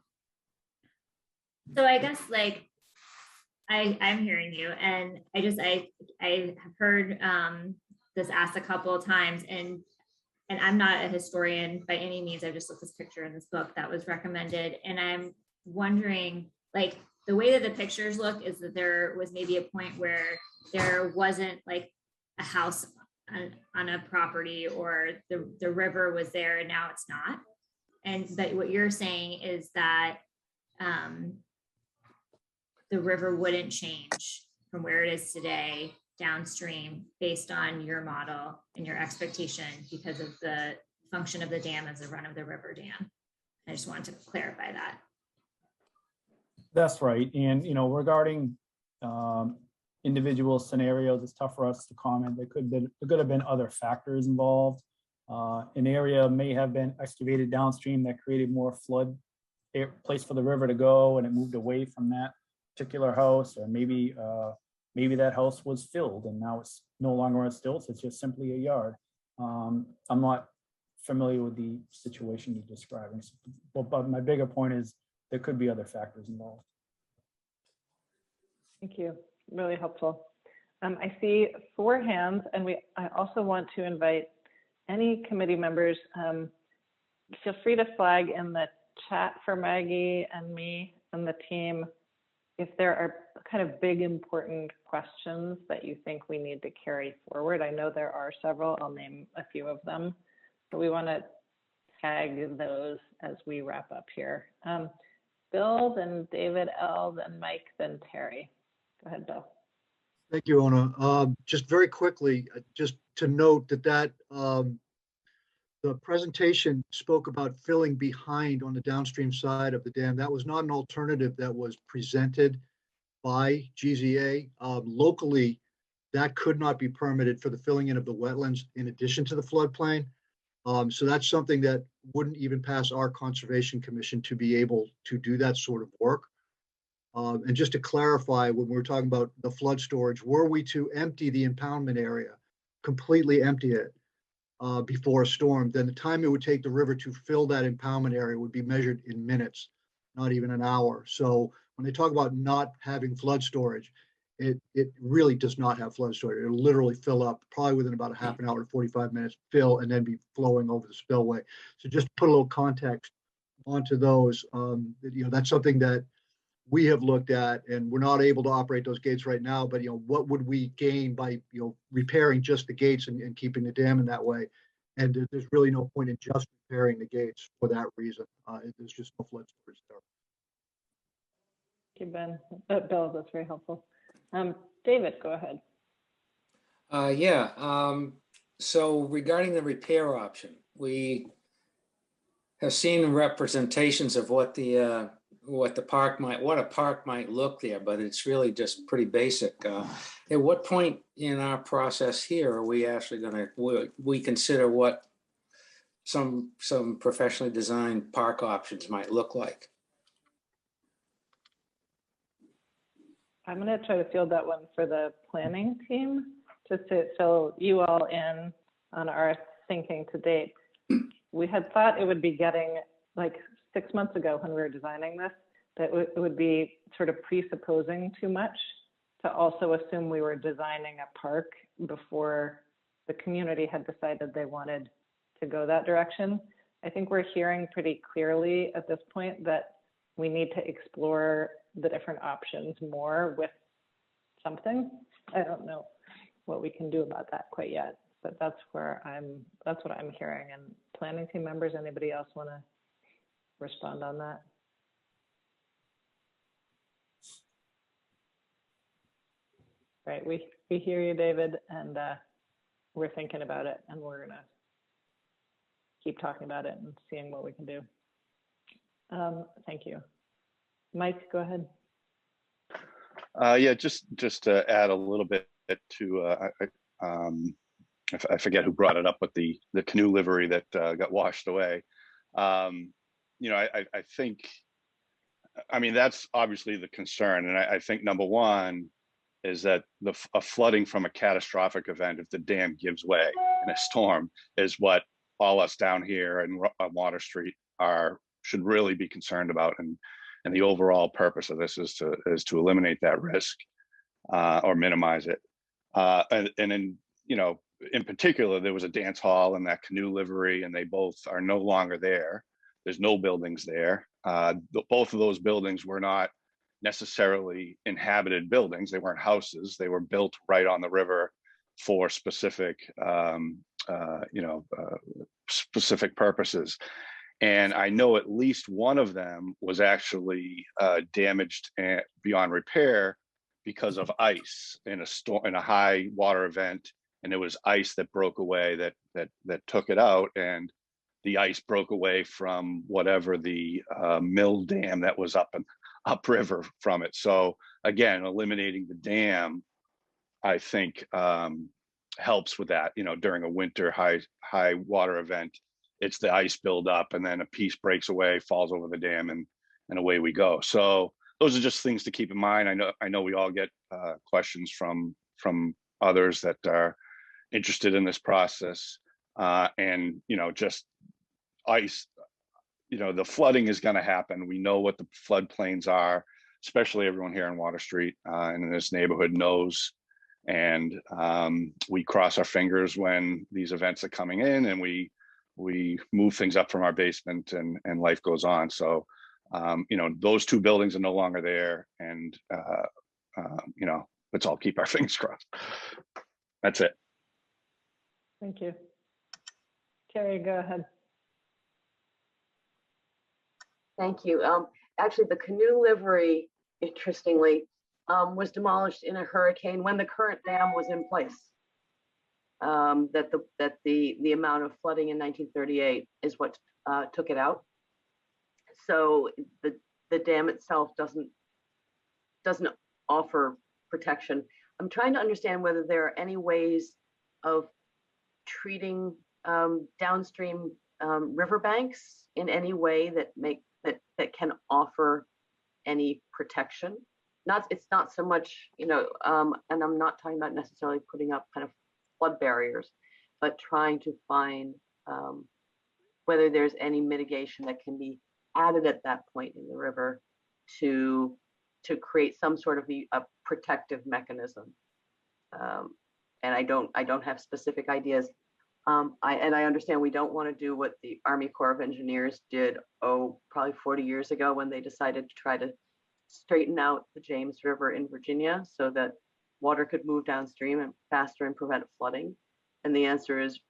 So I guess like I'm hearing you, and I have heard this asked a couple of times, and I'm not a historian by any means. I just looked this picture in this book that was recommended, and I'm wondering, like, the way that the pictures look is that there was maybe a point where there wasn't like a house on a property, or the river was there and now it's not. And but what you're saying is that the river wouldn't change from where it is today downstream based on your model and your expectation because of the function of the dam as a run-of-the-river dam. I just wanted to clarify that. That's right. And, regarding individual scenarios, it's tough for us to comment. There could have been other factors involved. An area may have been excavated downstream that created more flood place for the river to go, and it moved away from that particular house, or maybe that house was filled and now it's no longer on stilts. It's just simply a yard. I'm not familiar with the situation you're describing, but my bigger point is there could be other factors involved. Thank you. Really helpful. I see 4 hands, and I also want to invite any committee members. Feel free to flag in the chat for Maggie and me and the team if there are kind of big, important questions that you think we need to carry forward. I know there are several. I'll name a few of them, but we want to tag those as we wrap up here. Bill, then David L, then Mike, then Terry. Go ahead, Bill. Thank you, Ona. Just very quickly, just to note that the presentation spoke about filling behind on the downstream side of the dam. That was not an alternative that was presented by GZA. Locally, that could not be permitted for the filling in of the wetlands in addition to the floodplain. So that's something that wouldn't even pass our Conservation Commission to be able to do that sort of work. And just to clarify, when we're talking about the flood storage, were we to empty the impoundment area, completely empty it before a storm, then the time it would take the river to fill that impoundment area would be measured in minutes, not even an hour. So when they talk about not having flood storage, it really does not have flood storage. It'll literally fill up probably within about a half an hour to 45 minutes, fill, and then be flowing over the spillway. So just to put a little context onto those, that's something that we have looked at, and we're not able to operate those gates right now, but what would we gain by repairing just the gates and keeping the dam in that way? And there's really no point in just repairing the gates for that reason. There's just no flood storage there. Thank you, Ben. Bill, that's very helpful. David, go ahead. So regarding the repair option, we have seen representations of what a park might look there, but it's really just pretty basic. At what point in our process here are we actually going to consider what some professionally designed park options might look like? I'm going to try to field that one for the planning team, just to fill you all in on our thinking to date. We had thought it would be getting, like 6 months ago when we were designing this, that it would be sort of presupposing too much to also assume we were designing a park before the community had decided they wanted to go that direction. I think we're hearing pretty clearly at this point that we need to explore the different options more with something. I don't know what we can do about that quite yet, but that's what I'm hearing. And planning team members, anybody else want to respond on that? Right, we hear you, David, and we're thinking about it, and we're gonna keep talking about it and seeing what we can do. Thank you. Mike, go ahead. Yeah, just to add a little bit to, I forget who brought it up, but the canoe livery that got washed away. I think, that's obviously the concern, and I think number one is that a flooding from a catastrophic event, if the dam gives way in a storm, is what all us down here in Water Street should really be concerned about. And the overall purpose of this is to eliminate that risk or minimize it. And then, in particular, there was a dance hall and that canoe livery, and they both are no longer there. There's no buildings there. Both of those buildings were not necessarily inhabited buildings. They weren't houses. They were built right on the river for specific, specific purposes. And I know at least one of them was actually damaged beyond repair because of ice in a high water event, and there was ice that broke away that took it out, and the ice broke away from whatever the mill dam that was upriver from it. So again, eliminating the dam, I think, helps with that. During a winter high water event, it's the ice build up, and then a piece breaks away, falls over the dam, and away we go. So those are just things to keep in mind. I know we all get questions from others that are interested in this process, and just ice. The flooding is going to happen. We know what the floodplains are, especially everyone here in Water Street and in this neighborhood knows. And we cross our fingers when these events are coming in, and we move things up from our basement, and life goes on. So, those two buildings are no longer there, and let's all keep our fingers crossed. That's it. Thank you. Carrie, go ahead. Thank you. Actually, the canoe livery, interestingly, was demolished in a hurricane when the current dam was in place. That the amount of flooding in 1938 is what took it out. So the dam itself doesn't offer protection. I'm trying to understand whether there are any ways of treating downstream riverbanks in any way that can offer any protection. It's not so much, and I'm not talking about necessarily putting up kind of flood barriers, but trying to find whether there's any mitigation that can be added at that point in the river to create some sort of a protective mechanism. And I don't have specific ideas. I understand we don't want to do what the Army Corps of Engineers did, probably 40 years ago, when they decided to try to straighten out the James River in Virginia so that water could move downstream and faster and prevent flooding. And the answer is,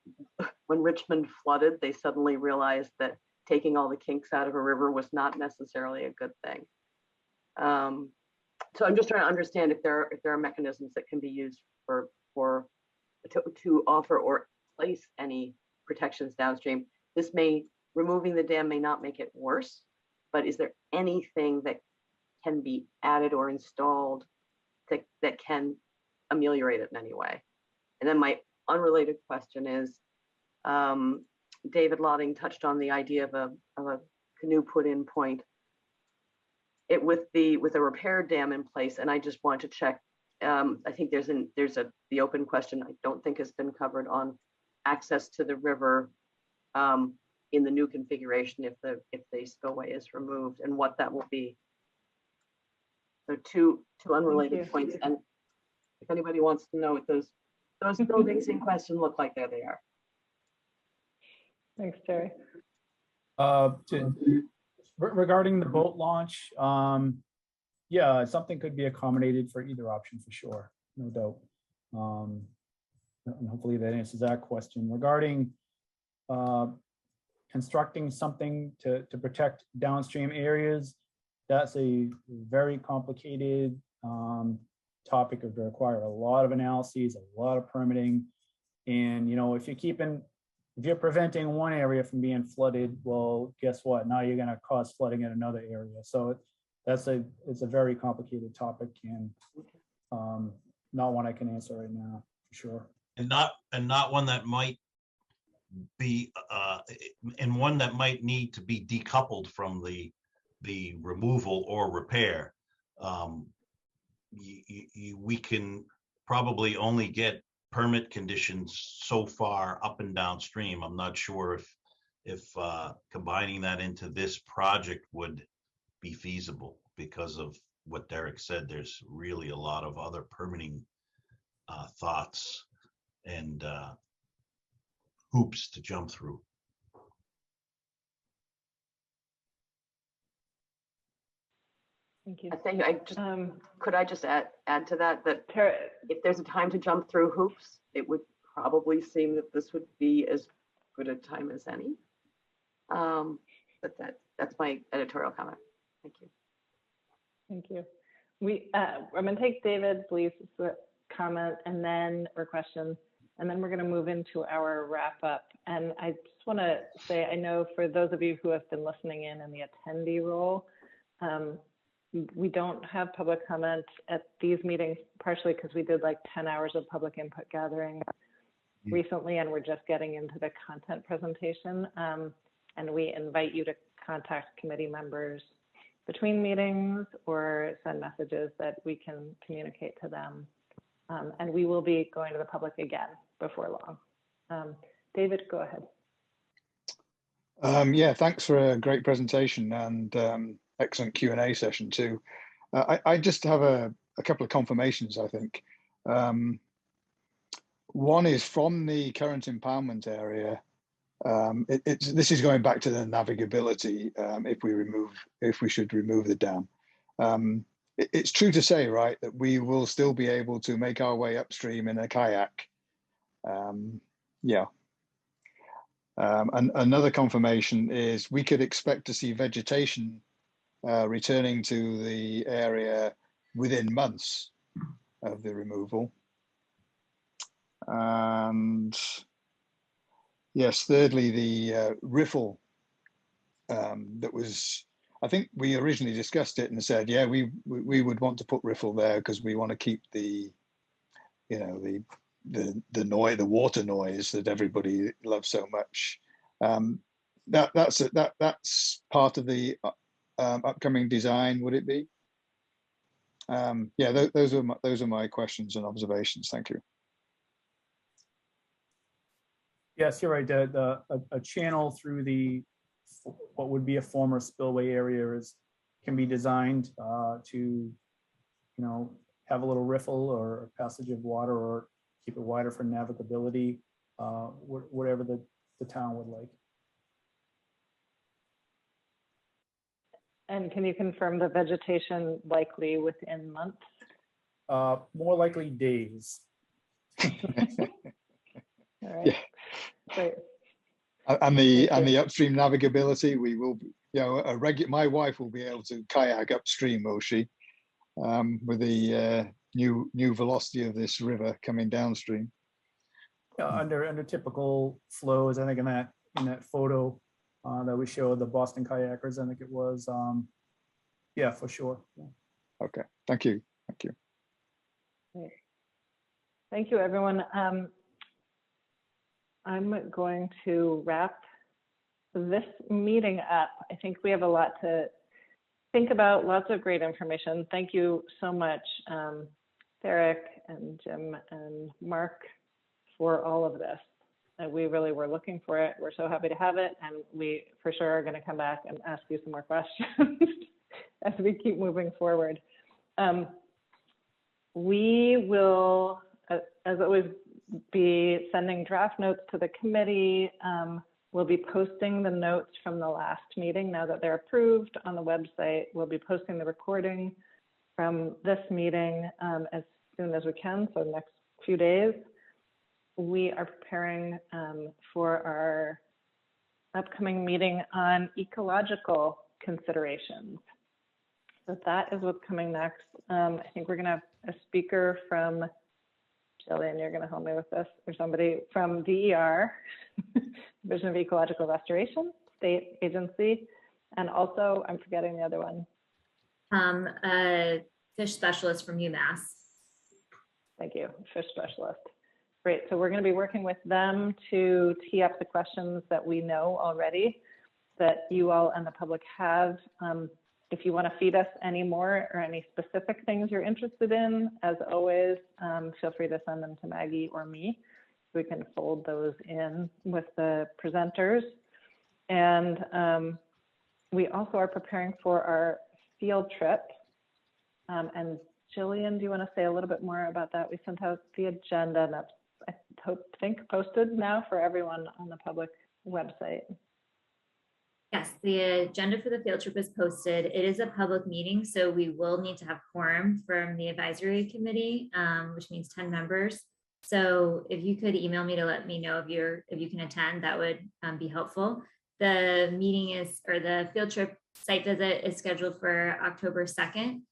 when Richmond flooded, they suddenly realized that taking all the kinks out of a river was not necessarily a good thing. So I'm just trying to understand if there are mechanisms that can be used to offer or place any protections downstream. Removing the dam may not make it worse, but is there anything that can be added or installed that can ameliorate it in any way? And then my unrelated question is, David Lotting touched on the idea of a canoe put in point. With a repair dam in place, and I just wanted to check. I think there's the open question I don't think has been covered on access to the river in the new configuration if the spillway is removed, and what that will be. So two unrelated points, and if anybody wants to know what those buildings in question look like, there they are. Thanks, Terry. Regarding the boat launch, yeah, something could be accommodated for either option for sure, no doubt. And hopefully that answers that question. Regarding constructing something to protect downstream areas, that's a very complicated topic that would require a lot of analyses, a lot of permitting. And if you're preventing one area from being flooded, well, guess what? Now you're going to cause flooding in another area. So it's a very complicated topic, and not one I can answer right now for sure. And not one that might be and one that might need to be decoupled from the removal or repair. We can probably only get permit conditions so far up and downstream. I'm not sure if combining that into this project would be feasible because of what Derek said. There's really a lot of other permitting thoughts and hoops to jump through. Thank you. Could I just add to that if there's a time to jump through hoops, it would probably seem that this would be as good a time as any. But that's my editorial comment. Thank you. Thank you. I'm going to take David Blee's comment or question, and then we're going to move into our wrap up. And I just want to say, I know for those of you who have been listening in the attendee role, we don't have public comment at these meetings, partially because we did like 10 hours of public input gathering recently, and we're just getting into the content presentation. And we invite you to contact committee members between meetings or send messages that we can communicate to them. And we will be going to the public again before long. David, go ahead. Yeah, thanks for a great presentation and excellent Q&A session too. I just have a couple of confirmations, I think. One is from the current impoundment area. This is going back to the navigability. If we should remove the dam, it's true to say, right, that we will still be able to make our way upstream in a kayak. Yeah. And another confirmation is we could expect to see vegetation returning to the area within months of the removal. And yes, thirdly, the riffle that was, I think we originally discussed it and said, yeah, we would want to put riffle there because we want to keep the, you know, the noise, the water noise that everybody loves so much. That's part of the upcoming design, would it be? Yeah, those are my questions and observations. Thank you. Yes, you're right. A channel through what would be a former spillway area can be designed to, you know, have a little riffle or passage of water, or keep it wider for navigability, whatever the town would like. And can you confirm the vegetation likely within months? More likely days. All right. Yeah. Great. And the upstream navigability, we will, you know, my wife will be able to kayak upstream, will she? With the new velocity of this river coming downstream. Under typical flows, I think in that photo that we showed the Boston kayakers, I think it was, yeah, for sure. Yeah. Okay, thank you. Great. Thank you, everyone. I'm going to wrap this meeting up. I think we have a lot to think about, lots of great information. Thank you so much, Derek and Jim and Mark, for all of this. We really were looking for it. We're so happy to have it, and we for sure are going to come back and ask you some more questions as we keep moving forward. We will, as always, be sending draft notes to the committee. We'll be posting the notes from the last meeting now that they're approved on the website. We'll be posting the recording from this meeting as soon as we can, so the next few days. We are preparing for our upcoming meeting on ecological considerations. So that is what's coming next. I think we're going to have a speaker from, Jillian, you're going to help me with this, or somebody from DER, Division of Ecological Restoration, state agency, and also, I'm forgetting the other one. A fish specialist from UMass. Thank you, fish specialist. Great, so we're going to be working with them to tee up the questions that we know already that you all and the public have. If you want to feed us any more or any specific things you're interested in, as always, feel free to send them to Maggie or me. We can fold those in with the presenters. And we also are preparing for our field trip. And Jillian, do you want to say a little bit more about that? We sent out the agenda, and that's, I think, posted now for everyone on the public website. Yes, the agenda for the field trip is posted. It is a public meeting, so we will need to have quorum from the advisory committee, which means 10 members. So if you could email me to let me know if you can attend, that would be helpful. The meeting or the field trip site visit is scheduled for October 2nd.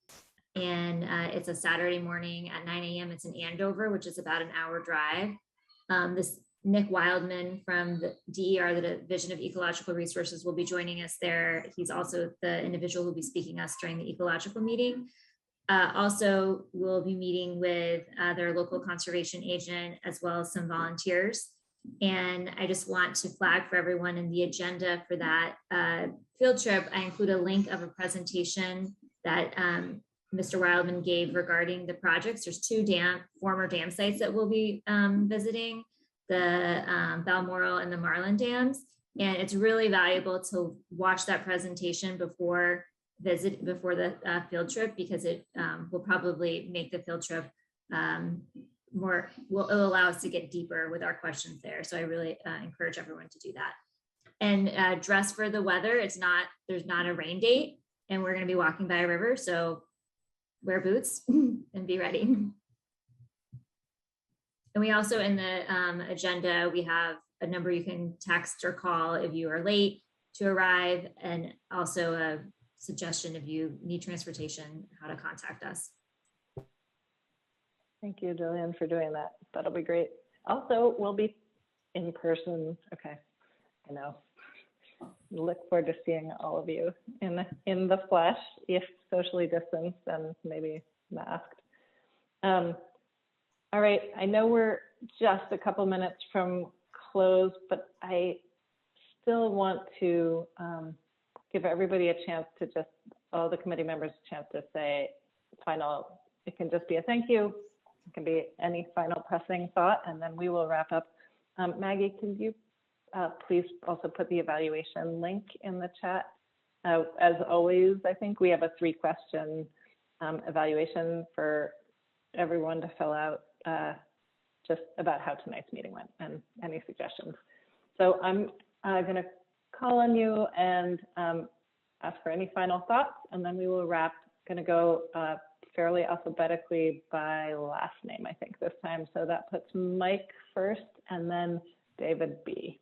And it's a Saturday morning at 9 a.m. It's in Andover, which is about an hour drive. This Nick Wildman from the DER, the Division of Ecological Resources, will be joining us there. He's also the individual who will be speaking us during the ecological meeting. Also, we'll be meeting with their local conservation agent as well as some volunteers. And I just want to flag for everyone in the agenda for that field trip, I include a link of a presentation that Mr. Wildman gave regarding the projects. There's two former dam sites that we'll be visiting, the Balmoral and the Marlin dams. And it's really valuable to watch that presentation before the field trip, because it will probably make the field trip it'll allow us to get deeper with our questions there. So I really encourage everyone to do that. And dress for the weather. There's not a rain date, and we're going to be walking by a river. So wear boots and be ready. And we also, in the agenda, we have a number you can text or call if you are late to arrive, and also a suggestion if you need transportation, how to contact us. Thank you, Jillian, for doing that. That'll be great. Also, we'll be in person. Okay, I know. Look forward to seeing all of you in the flesh, if socially distanced and maybe masked. All right, I know we're just a couple minutes from close, but I still want to give everybody a chance to just, all the committee members a chance to say final, it can just be a thank you. It can be any final pressing thought, and then we will wrap up. Maggie, can you please also put the evaluation link in the chat? As always, I think we have a 3-question evaluation for everyone to fill out just about how tonight's meeting went and any suggestions. So I'm going to call on you and ask for any final thoughts, and then we will wrap. Going to go fairly alphabetically by last name, I think, this time. So that puts Mike first and then David B.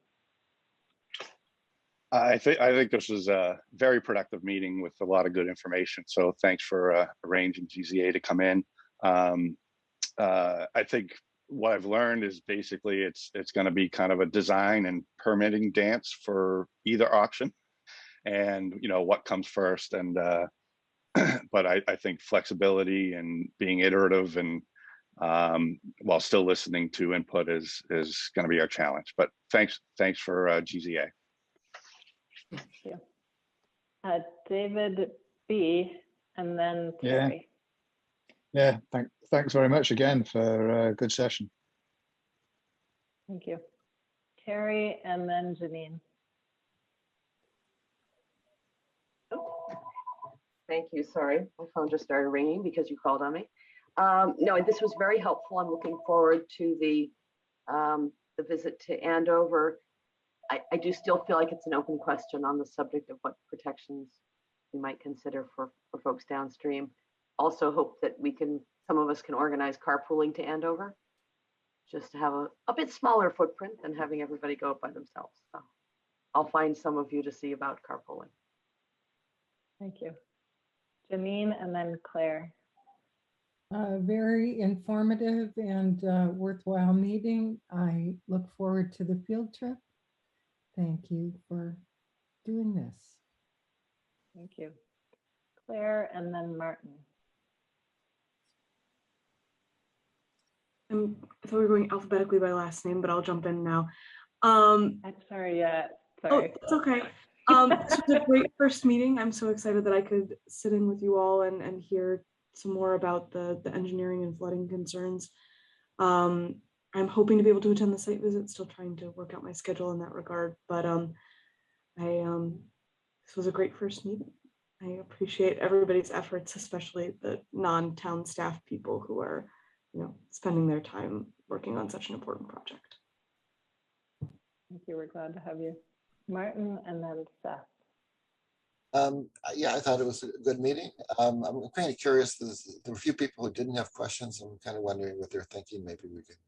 I think this was a very productive meeting with a lot of good information. So thanks for arranging GZA to come in. I think what I've learned is basically it's going to be kind of a design and permitting dance for either option, and what comes first. And but I think flexibility and being iterative and while still listening to input is going to be our challenge. But thanks for GZA. Thank you. David B. and then Terry. Yeah, thanks very much again for a good session. Thank you. Terry and then Janine. Thank you. Sorry, my phone just started ringing because you called on me. No, this was very helpful. I'm looking forward to the visit to Andover. I do still feel like it's an open question on the subject of what protections we might consider for folks downstream. Also hope that some of us can organize carpooling to Andover, just to have a bit smaller footprint than having everybody go up by themselves. So I'll find some of you to see about carpooling. Thank you. Janine and then Claire. Very informative and worthwhile meeting. I look forward to the field trip. Thank you for doing this. Thank you. Claire and then Martin. I thought we were going alphabetically by last name, but I'll jump in now. I'm sorry, sorry. Oh, it's okay. This was a great first meeting. I'm so excited that I could sit in with you all and hear some more about the engineering and flooding concerns. I'm hoping to be able to attend the site visit, still trying to work out my schedule in that regard, but this was a great first meeting. I appreciate everybody's efforts, especially the non-town staff people who are, spending their time working on such an important project. Thank you. We're glad to have you. Martin and then Seth. Yeah, I thought it was a good meeting. I'm kind of curious. There were a few people who didn't have questions. I'm kind of wondering what they're thinking. Maybe we could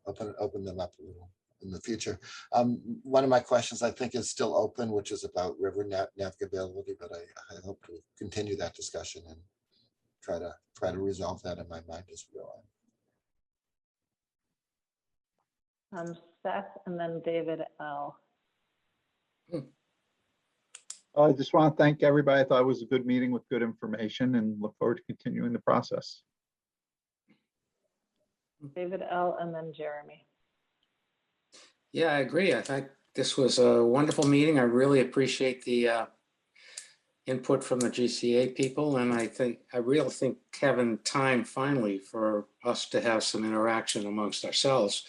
open them up a little in the future. One of my questions I think is still open, which is about river navigability, but I hope to continue that discussion and try to resolve that in my mind as well. Seth and then David L. I just want to thank everybody. I thought it was a good meeting with good information and look forward to continuing the process. David L. and then Jeremy. Yeah, I agree. I think this was a wonderful meeting. I really appreciate the input from the GCA people. And I really think having time finally for us to have some interaction amongst ourselves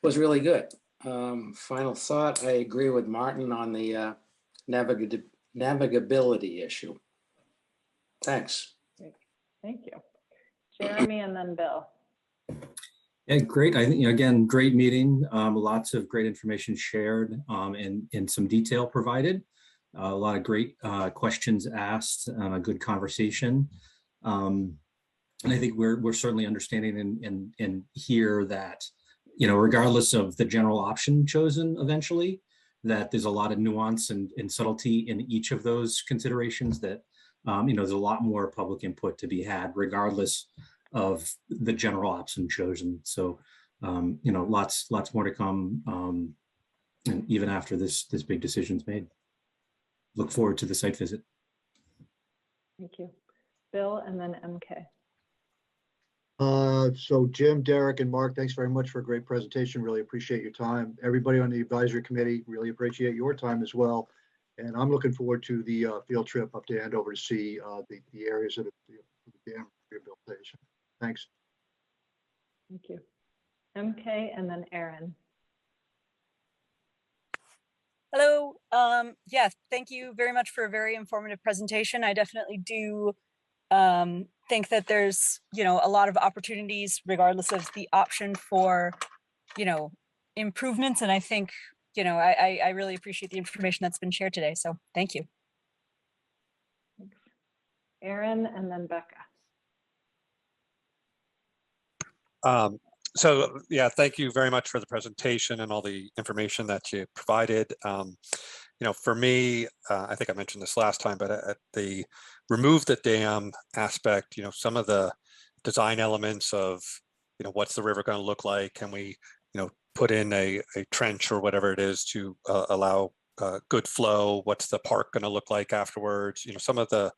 was really good. Final thought, I agree with Martin on the navigability issue. Thanks. Thank you. Jeremy and then Bill. Yeah, great. I think, again, great meeting. Lots of great information shared and some detail provided. A lot of great questions asked, a good conversation. And I think we're certainly understanding and hear that, regardless of the general option chosen eventually, that there's a lot of nuance and subtlety in each of those considerations that, there's a lot more public input to be had, regardless of the general option chosen. So, you know, lots more to come. And even after this big decision's made. Look forward to the site visit. Thank you. Bill and then MK. So Jim, Derek, and Mark, thanks very much for a great presentation. Really appreciate your time. Everybody on the advisory committee, really appreciate your time as well. And I'm looking forward to the field trip up to Andover to see the areas of the dam rehabilitation. Thanks. Thank you. MK and then Aaron. Hello. Yeah, thank you very much for a very informative presentation. I definitely do think that there's, you know, a lot of opportunities regardless of the option for, you know, improvements. And I think, you know, I really appreciate the information that's been shared today. So thank you. Thanks. Aaron and then Becca. So yeah, thank you very much for the presentation and all the information that you provided. You know, for me, I think I mentioned this last time, but at the remove the dam aspect, you know, some of the design elements of, you know, what's the river going to look like? Can we, you know, put in a trench or whatever it is to allow good flow? What's the park going to look like afterwards? You know, some of the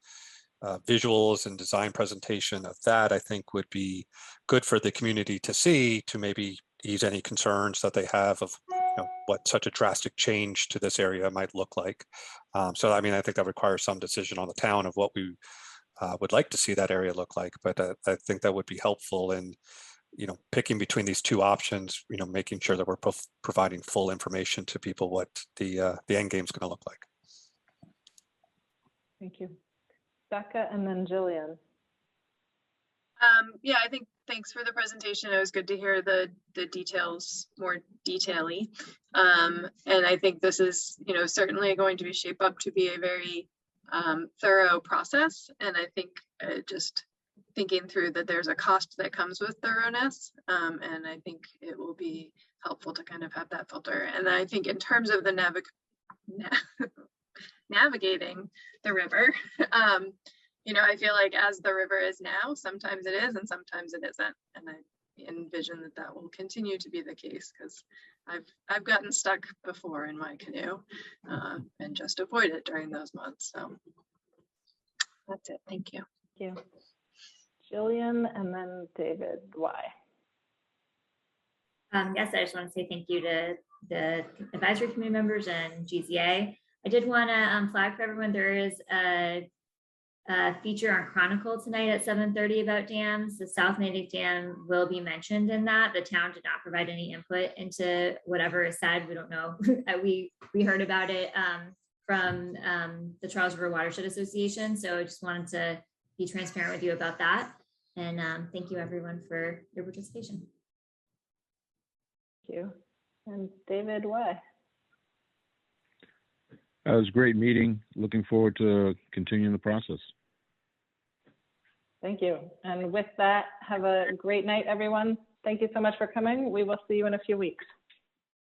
visuals and design presentation of that, I think would be good for the community to see, to maybe ease any concerns that they have of, you know, what such a drastic change to this area might look like. So, I mean, I think that requires some decision on the town of what we would like to see that area look like, but I think that would be helpful in, you know, picking between these two options, you know, making sure that we're providing full information to people what the end game is going to look like. Thank you. Becca and then Jillian. Yeah, I think thanks for the presentation. It was good to hear the details more detail-y. And I think this is, you know, certainly going to shape up to be a very thorough process. And I think just thinking through that there's a cost that comes with thoroughness. And I think it will be helpful to kind of have that filter. And I think in terms of the navigating the river, you know, I feel like as the river is now, sometimes it is and sometimes it isn't. And I envision that that will continue to be the case because I've gotten stuck before in my canoe and just avoid it during those months. So that's it. Thank you. Thank you. Jillian and then David, why? Yes, I just want to say thank you to the advisory committee members and GZA. I did want to flag for everyone, there is a feature on Chronicle tonight at 7:30 about dams. The South Natick Dam will be mentioned in that. The town did not provide any input into whatever is said. We don't know. we heard about it from the Charles River Watershed Association. So I just wanted to be transparent with you about that. And thank you everyone for your participation. Thank you. And David, why? It was a great meeting. Looking forward to continuing the process. Thank you. And with that, have a great night, everyone. Thank you so much for coming. We will see you in a few weeks.